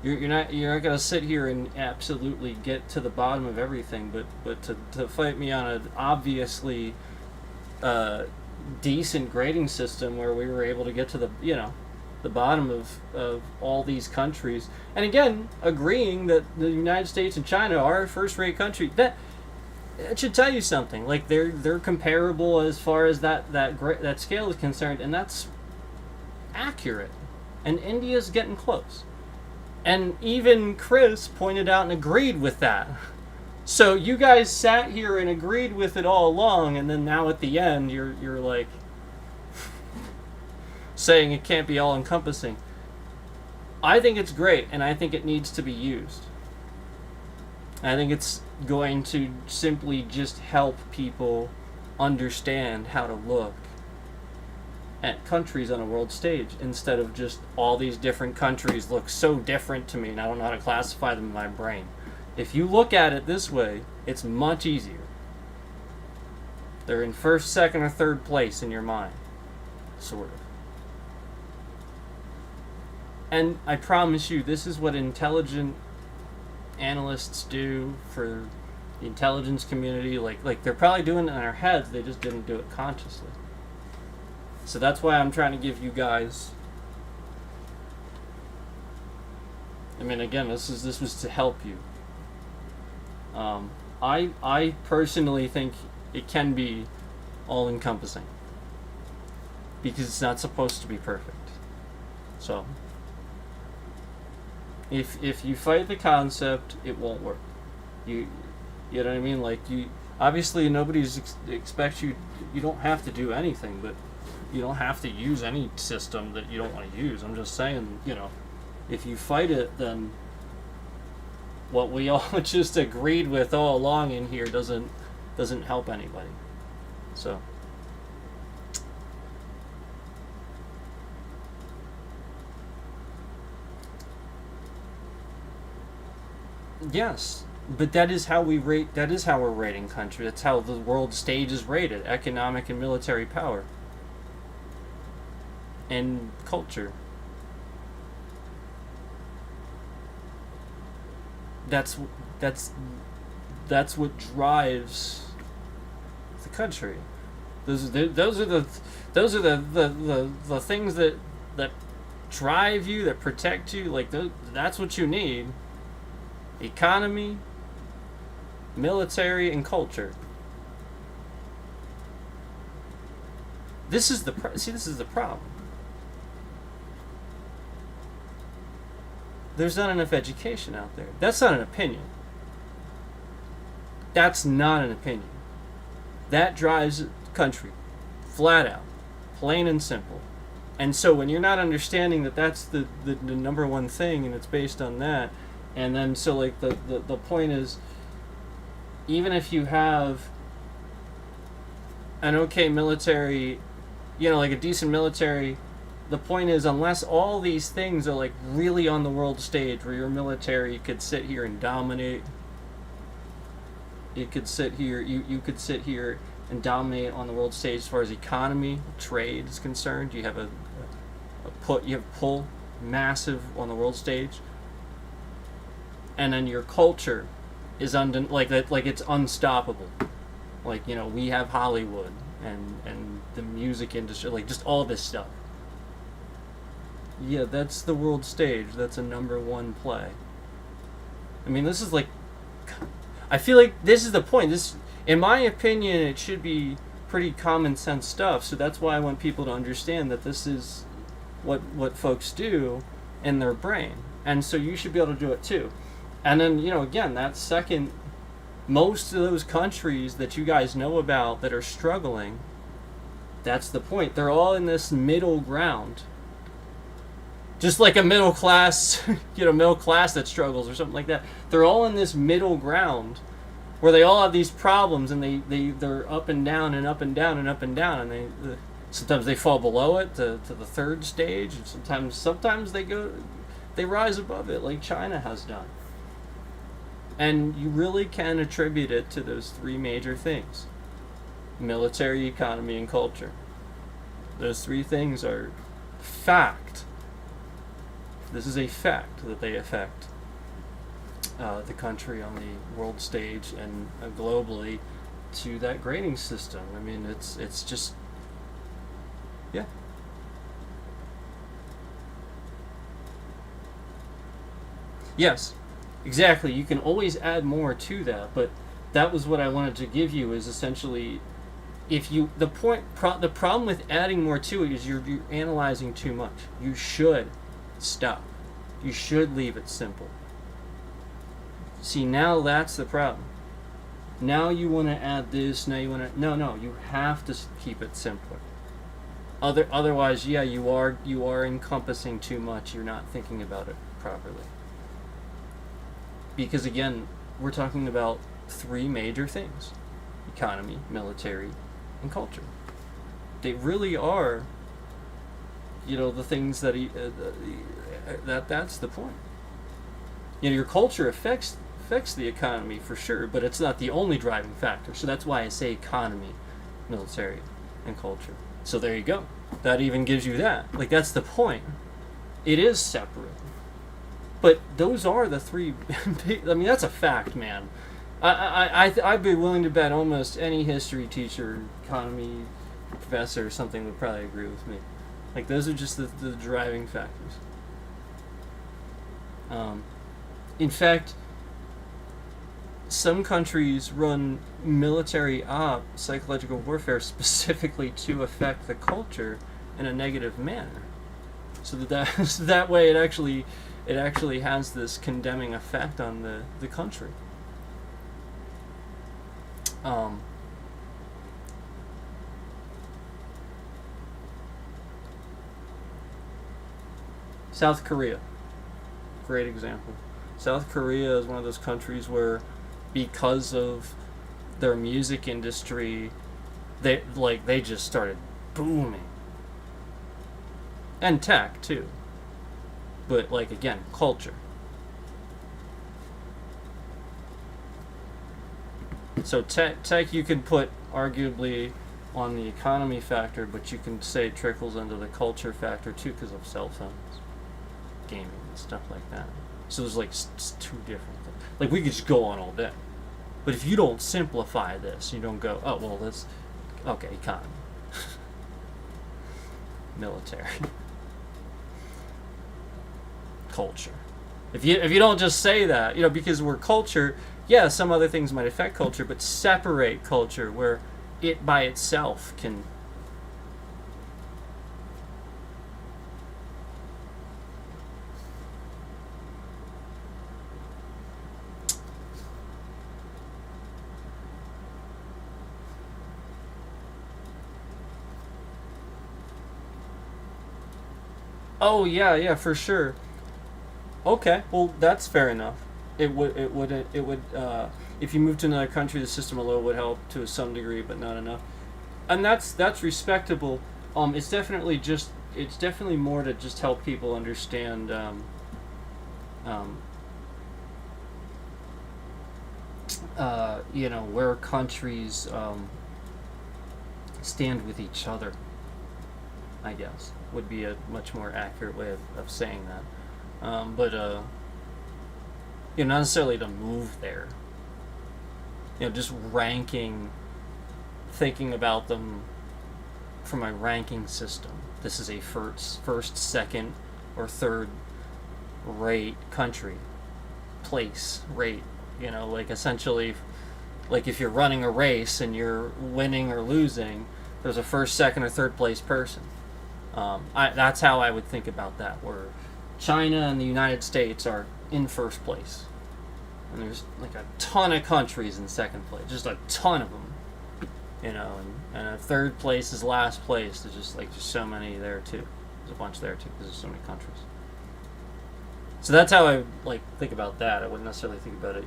You're not gonna sit here and absolutely get to the bottom of everything, but to fight me on an obviously decent grading system where we were able to get to the bottom of all these countries, and again agreeing that the United States and China are a first-rate country, that it should tell you something. Like they're comparable as far as that scale is concerned, and that's accurate. And India's getting close. And even Chris pointed out and agreed with that. So you guys sat here and agreed with it all along, and then now at the end you're like saying it can't be all encompassing. I think it's great, and I think it needs to be used. I think it's going to simply just help people understand how to look at countries on a world stage instead of just all these different countries look so different to me and I don't know how to classify them in my brain. If you look at it this way, it's much easier. They're in first, second, or third place in your mind, sort of. And I promise you, this is what intelligent analysts do for the intelligence community. Like they're probably doing it in their heads, they just didn't do it consciously. So that's why I'm trying to give you guys, I mean, again, this was to help you. I personally think it can be all-encompassing because it's not supposed to be perfect. So if you fight the concept, it won't work. You know what I mean? Like, you obviously nobody's expects you. You don't have to do anything, but you don't have to use any system that you don't want to use. I'm just saying, if you fight it, then what we all just agreed with all along in here doesn't help anybody. So yes, but that is how we rate. That is how we're rating country. That's how the world stage is rated: economic and military power and culture. That's what drives the country. Those are the things that drive you, that protect you. Like that's what you need: economy, military, and culture. This is the problem. There's not enough education out there. That's not an opinion. That's not an opinion. That drives the country, flat out, plain and simple. And so when you're not understanding that that's the number one thing and it's based on that, and then so like the point is, even if you have an okay military, like a decent military, the point is, unless all these things are like really on the world stage where your military could sit here and dominate, you could sit here and dominate on the world stage as far as economy, trade is concerned. You have you have pull massive on the world stage, and then your culture is like it's unstoppable. Like, we have Hollywood and the music industry, like just all this stuff. Yeah, that's the world stage. That's a number one play. I mean, this is like, I feel like this is the point. This, in my opinion, it should be pretty common sense stuff. So that's why I want people to understand that this is what folks do in their brain, and so you should be able to do it too. And then, again, that second, most of those countries that you guys know about that are struggling, that's the point. They're all in this middle ground. Just like a middle class, middle class that struggles or something like that. They're all in this middle ground where they all have these problems, and they're up and down and up and down and up and down, and sometimes they fall below it to the third stage, and sometimes they rise above it like China has done. And you really can attribute it to those three major things: military, economy, and culture. Those three things are fact. This is a fact that they affect the country on the world stage and globally to that grading system. I mean, it's just, yeah. Yes, exactly. You can always add more to that, but that was what I wanted to give you, is essentially, the problem with adding more to it is you're analyzing too much. You should stop. You should leave it simple. See, now that's the problem. Now you want to add this, now you want to... No, you have to keep it simpler. Otherwise, yeah, you are encompassing too much. You're not thinking about it properly. Because again, we're talking about three major things: economy, military, and culture. They really are, the things that that's the point. Your culture affects the economy for sure, but it's not the only driving factor. So that's why I say economy, military, and culture. So there you go. That even gives you that. Like, that's the point. It is separate. But those are the three. I mean, that's a fact, man. I'd be willing to bet almost any history teacher, economy professor or something would probably agree with me. Like, those are just the driving factors. In fact, some countries run military psychological warfare specifically to affect the culture in a negative manner. So that way it actually has this condemning effect on the country. South Korea, great example. South Korea is one of those countries where, because of their music industry, they just started booming. And tech too. But again, culture. So tech you can put arguably on the economy factor, but you can say it trickles into the culture factor too because of cell phones, gaming, and stuff like that. So there's two different things. Like, we could just go on all day. But if you don't simplify this, you don't go, oh, well, that's, okay, economy. Military. Culture. If you don't just say that, because we're culture, yeah, some other things might affect culture, but separate culture where it by itself can... Oh, yeah, for sure. Okay, well, that's fair enough. It would, if you move to another country, the system alone would help to some degree, but not enough. And that's respectable. It's definitely more to just help people understand, where countries, stand with each other, I guess, would be a much more accurate way of saying that. But not necessarily to move there. Just ranking thinking about them from a ranking system. This is a first, second, or third rate country. Place, rate. Like essentially, like if you're running a race and you're winning or losing, there's a first, second, or third place person. That's how I would think about that, where China and the United States are in first place. And there's like a ton of countries in second place, just a ton of them. And a third place is last place. There's just so many there too. There's a bunch there too because there's so many countries. So that's how I think about that. I wouldn't necessarily think about it,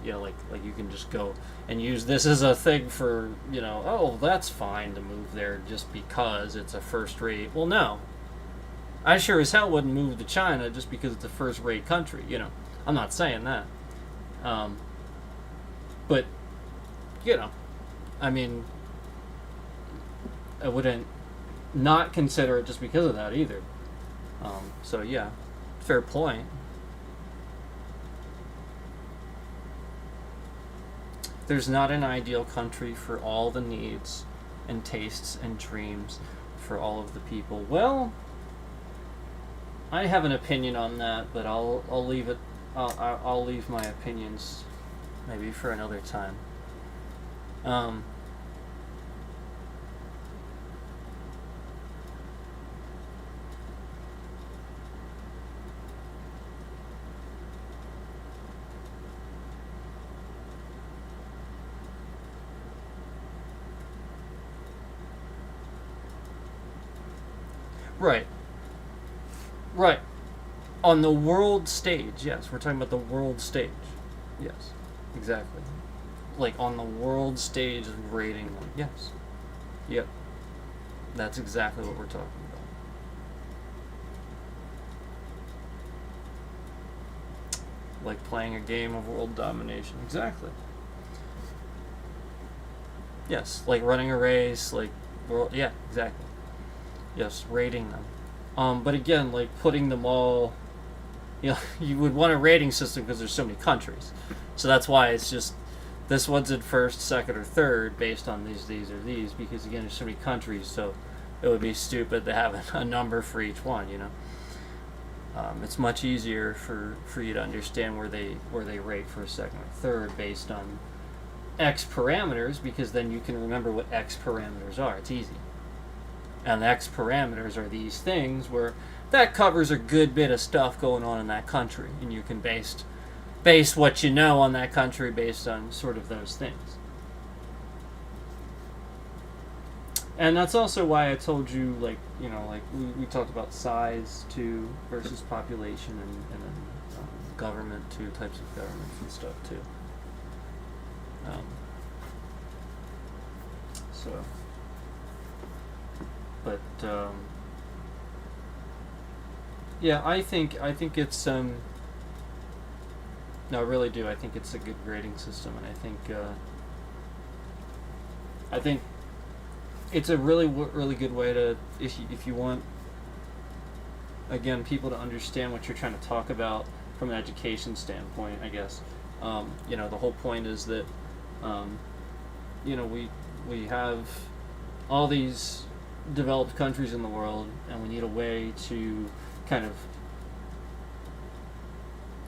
like you can just go and use this as a thing for, oh, that's fine to move there just because it's a first rate. Well, no. I sure as hell wouldn't move to China just because it's a first rate country, I'm not saying that. But, I mean, I wouldn't not consider it just because of that either. So yeah, fair point. There's not an ideal country for all the needs and tastes and dreams for all of the people. Well, I have an opinion on that, but I'll leave it. I'll leave my opinions maybe for another time. Right. Right. On the world stage, yes. We're talking about the world stage. Yes. Exactly. Like on the world stage of rating them. Yes. Yep. That's exactly what we're talking about. Like playing a game of world domination. Exactly. Yes. Like running a race, like world. Yeah, exactly. Yes, rating them. But again, like putting them all, you would want a rating system because there's so many countries. So that's why it's just, this one's in first, second, or third based on these, or these, because again, there's so many countries, so it would be stupid to have a number for each one, It's much easier for you to understand where they rate for a second or third based on X parameters, because then you can remember what X parameters are. It's easy. And the X parameters are these things where that covers a good bit of stuff going on in that country, and you can base what you know on that country based on sort of those things. And that's also why I told you, we talked about size too versus population, and then government, two types of governments and stuff too. But yeah, I think it's no, I really do. I think it's a good grading system, and I think it's a really good way to, if you want, again, people to understand what you're trying to talk about from an education standpoint, I guess. The whole point is that we have all these developed countries in the world, and we need a way to kind of,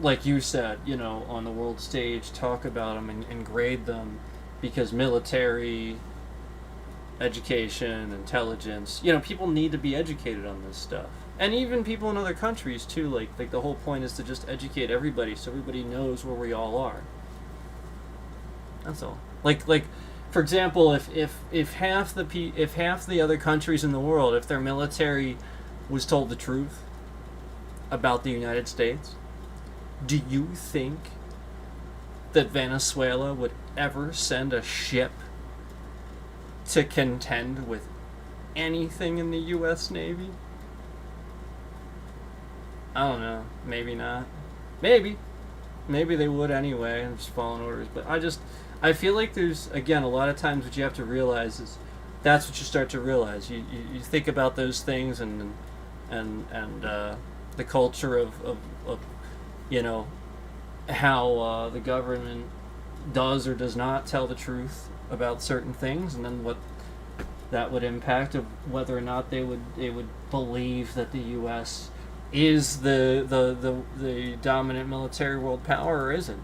like you said, on the world stage, talk about them and grade them, because military, education, intelligence, people need to be educated on this stuff. And even people in other countries too, like the whole point is to just educate everybody so everybody knows where we all are. That's all. Like for example, if half the other countries in the world, if their military was told the truth about the United States, do you think that Venezuela would ever send a ship to contend with anything in the U.S. Navy? I don't know. Maybe not. Maybe they would anyway, and just following orders. But I feel like there's, again, a lot of times what you have to realize is that's what you start to realize. You think about those things and the culture of how the government does or does not tell the truth about certain things, and then what that would impact of whether or not they would believe that the U.S. is the dominant military world power or isn't.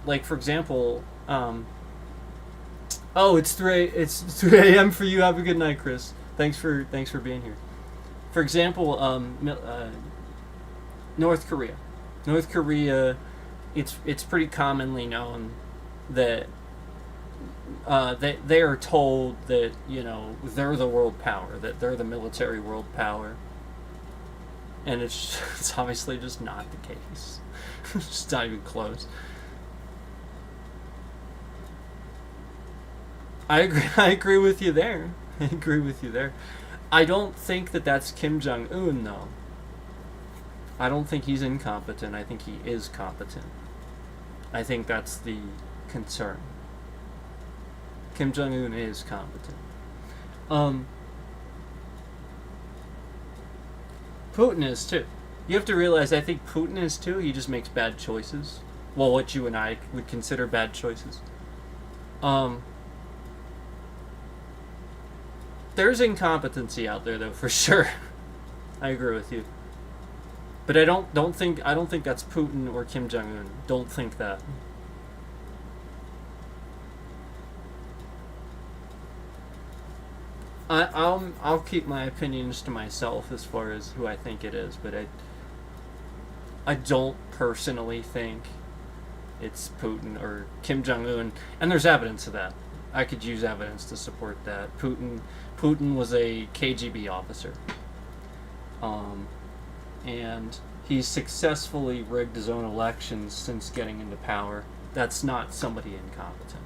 Like for example, oh, it's 3 a.m. for you. Have a good night, Chris. Thanks for being here. For example, North Korea. North Korea, it's pretty commonly known that they are told that they're the world power, that they're the military world power, and it's obviously just not the case. It's not even close. I agree with you there. I agree with you there. I don't think that that's Kim Jong Un though. I don't think he's incompetent. I think he is competent. I think that's the concern. Kim Jong Un is competent. Putin is too. You have to realize, I think Putin is too. He just makes bad choices. Well, what you and I would consider bad choices. There's incompetency out there though, for sure. I agree with you. But I don't think that's Putin or Kim Jong Un. Don't think that. I'll keep my opinions to myself as far as who I think it is, but I don't personally think it's Putin or Kim Jong Un, and there's evidence of that. I could use evidence to support that. Putin was a KGB officer, and he's successfully rigged his own elections since getting into power. That's not somebody incompetent.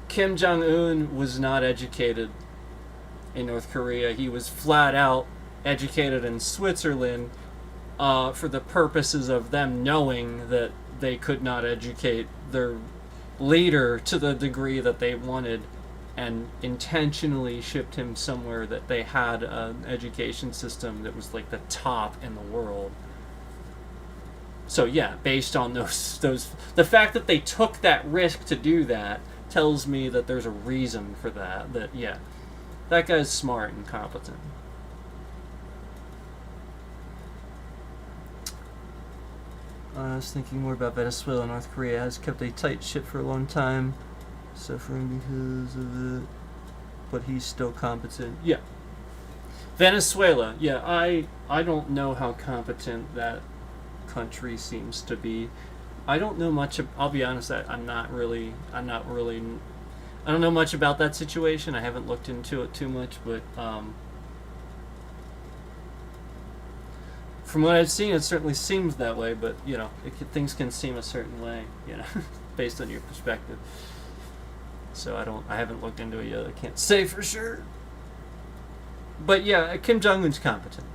Kim Jong Un was not educated in North Korea. He was flat out educated in Switzerland for the purposes of them knowing that they could not educate their leader to the degree that they wanted, and intentionally shipped him somewhere that they had an education system that was like the top in the world. So yeah, based on those the fact that they took that risk to do that tells me that there's a reason for that. That yeah, that guy's smart and competent. I was thinking more about Venezuela. North Korea has kept a tight ship for a long time, suffering because of it, but he's still competent. Yeah. Venezuela. Yeah, I don't know how competent that country seems to be. I don't know much. I'll be honest. I'm not really. I don't know much about that situation. I haven't looked into it too much, but from what I've seen, it certainly seems that way. But things can seem a certain way, based on your perspective. So I haven't looked into it yet. I can't say for sure. But yeah, Kim Jong Un's competent.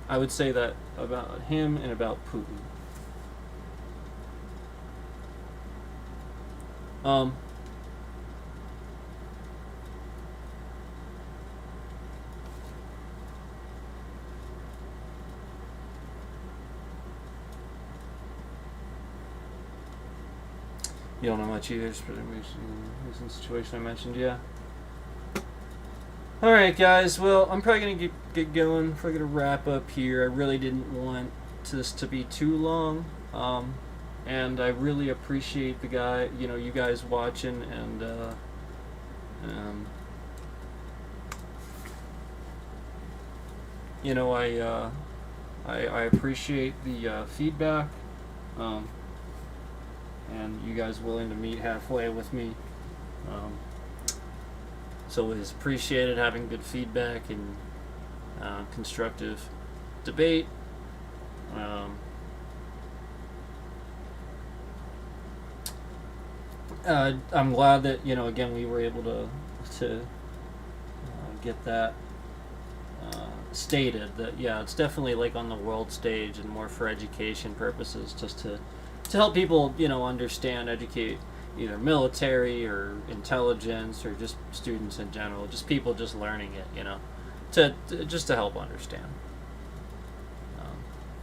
I would say that about him and about Putin. You don't know much either. Recent situation I mentioned, yeah. Alright guys, well, I'm probably going to get going. Probably going to wrap up here. I really didn't want this to be too long. And I really appreciate you guys watching, and I appreciate the feedback, and you guys willing to meet halfway with me. So it's appreciated having good feedback and constructive debate. I'm glad that again we were able to get that stated, that yeah, it's definitely like on the world stage and more for education purposes, just to help people understand, educate either military or intelligence or just students in general, just people just learning it, just to help understand.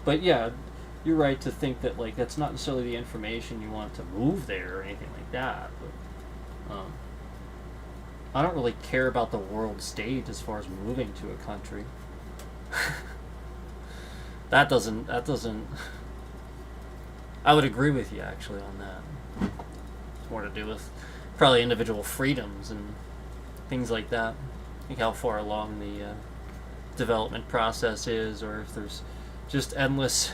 But yeah, you're right to think that like that's not necessarily the information you want to move there or anything like that. But Um, I don't really care about the world stage as far as moving to a country. That doesn't. I would agree with you actually on that. It's more to do with probably individual freedoms and things like that. I think how far along the development process is, or if there's just endless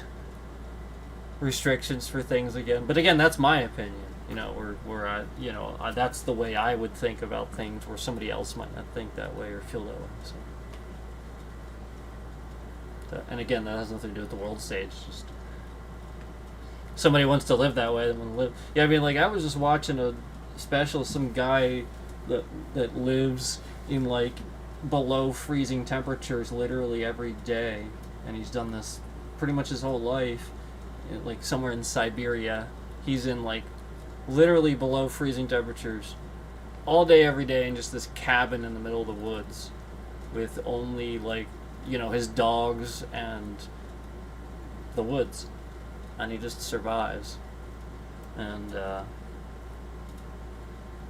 restrictions for things again. But again, that's my opinion. You know, that's the way I would think about things, where somebody else might not think that way or feel that way. So, and again, that has nothing to do with the world stage. Just somebody wants to live that way, they want to live. Yeah, I mean, like I was just watching a special, some guy that lives in like below freezing temperatures literally every day, and he's done this pretty much his whole life, like somewhere in Siberia. He's in like literally below freezing temperatures all day every day in just this cabin in the middle of the woods with only like, you know, his dogs and the woods, and he just survives. And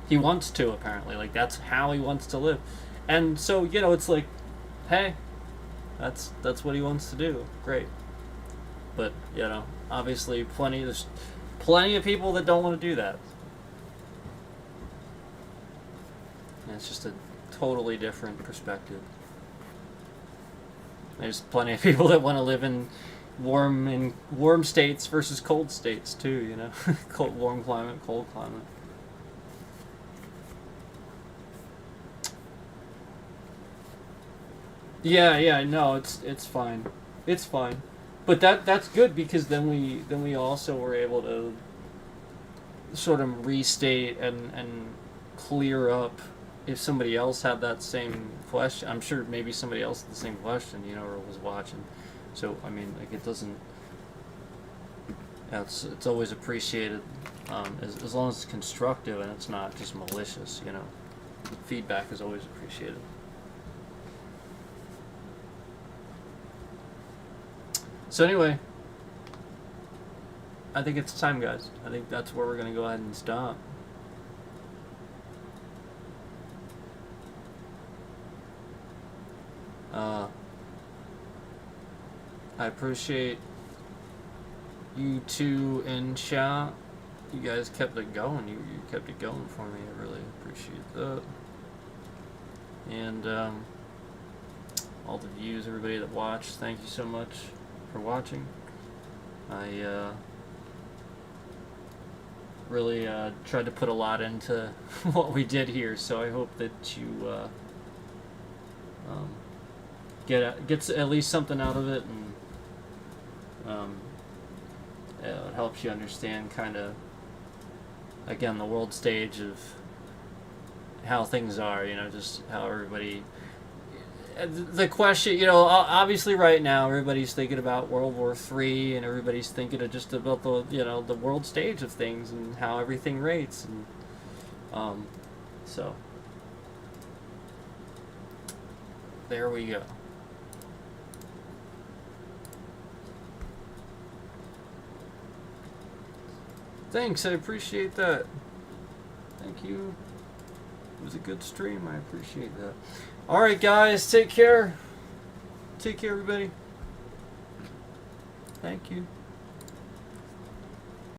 he wants to, apparently, like that's how he wants to live. And so, you know, it's like, hey, that's what he wants to do. Great. But, you know, obviously there's plenty of people that don't want to do that. And it's just a totally different perspective. There's plenty of people that want to live in warm states versus cold states too, you know. Warm climate, cold climate. Yeah, no, it's fine. It's fine. But that's good, because then we also were able to sort of restate and clear up if somebody else had that same question. I'm sure maybe somebody else had the same question, you know, or was watching. So I mean, like it doesn't. Yeah, it's always appreciated, as long as it's constructive and it's not just malicious. You know, feedback is always appreciated. So anyway, I think it's time, guys. I think that's where we're gonna go ahead and stop. I appreciate you two in chat. You guys kept it going. You kept it going for me. I really appreciate that. And all the views, everybody that watched, thank you so much for watching. I really tried to put a lot into what we did here, so I hope that you gets at least something out of it, and it helps you understand kind of, again, the world stage of how things are, you know, just how everybody, the question, you know, obviously right now everybody's thinking about World War III, and everybody's thinking of just about the, you know, the world stage of things and how everything rates, and so there we go. Thanks, I appreciate that. Thank you. It was a good stream, I appreciate that. Alright guys, take care. Take care everybody. Thank you.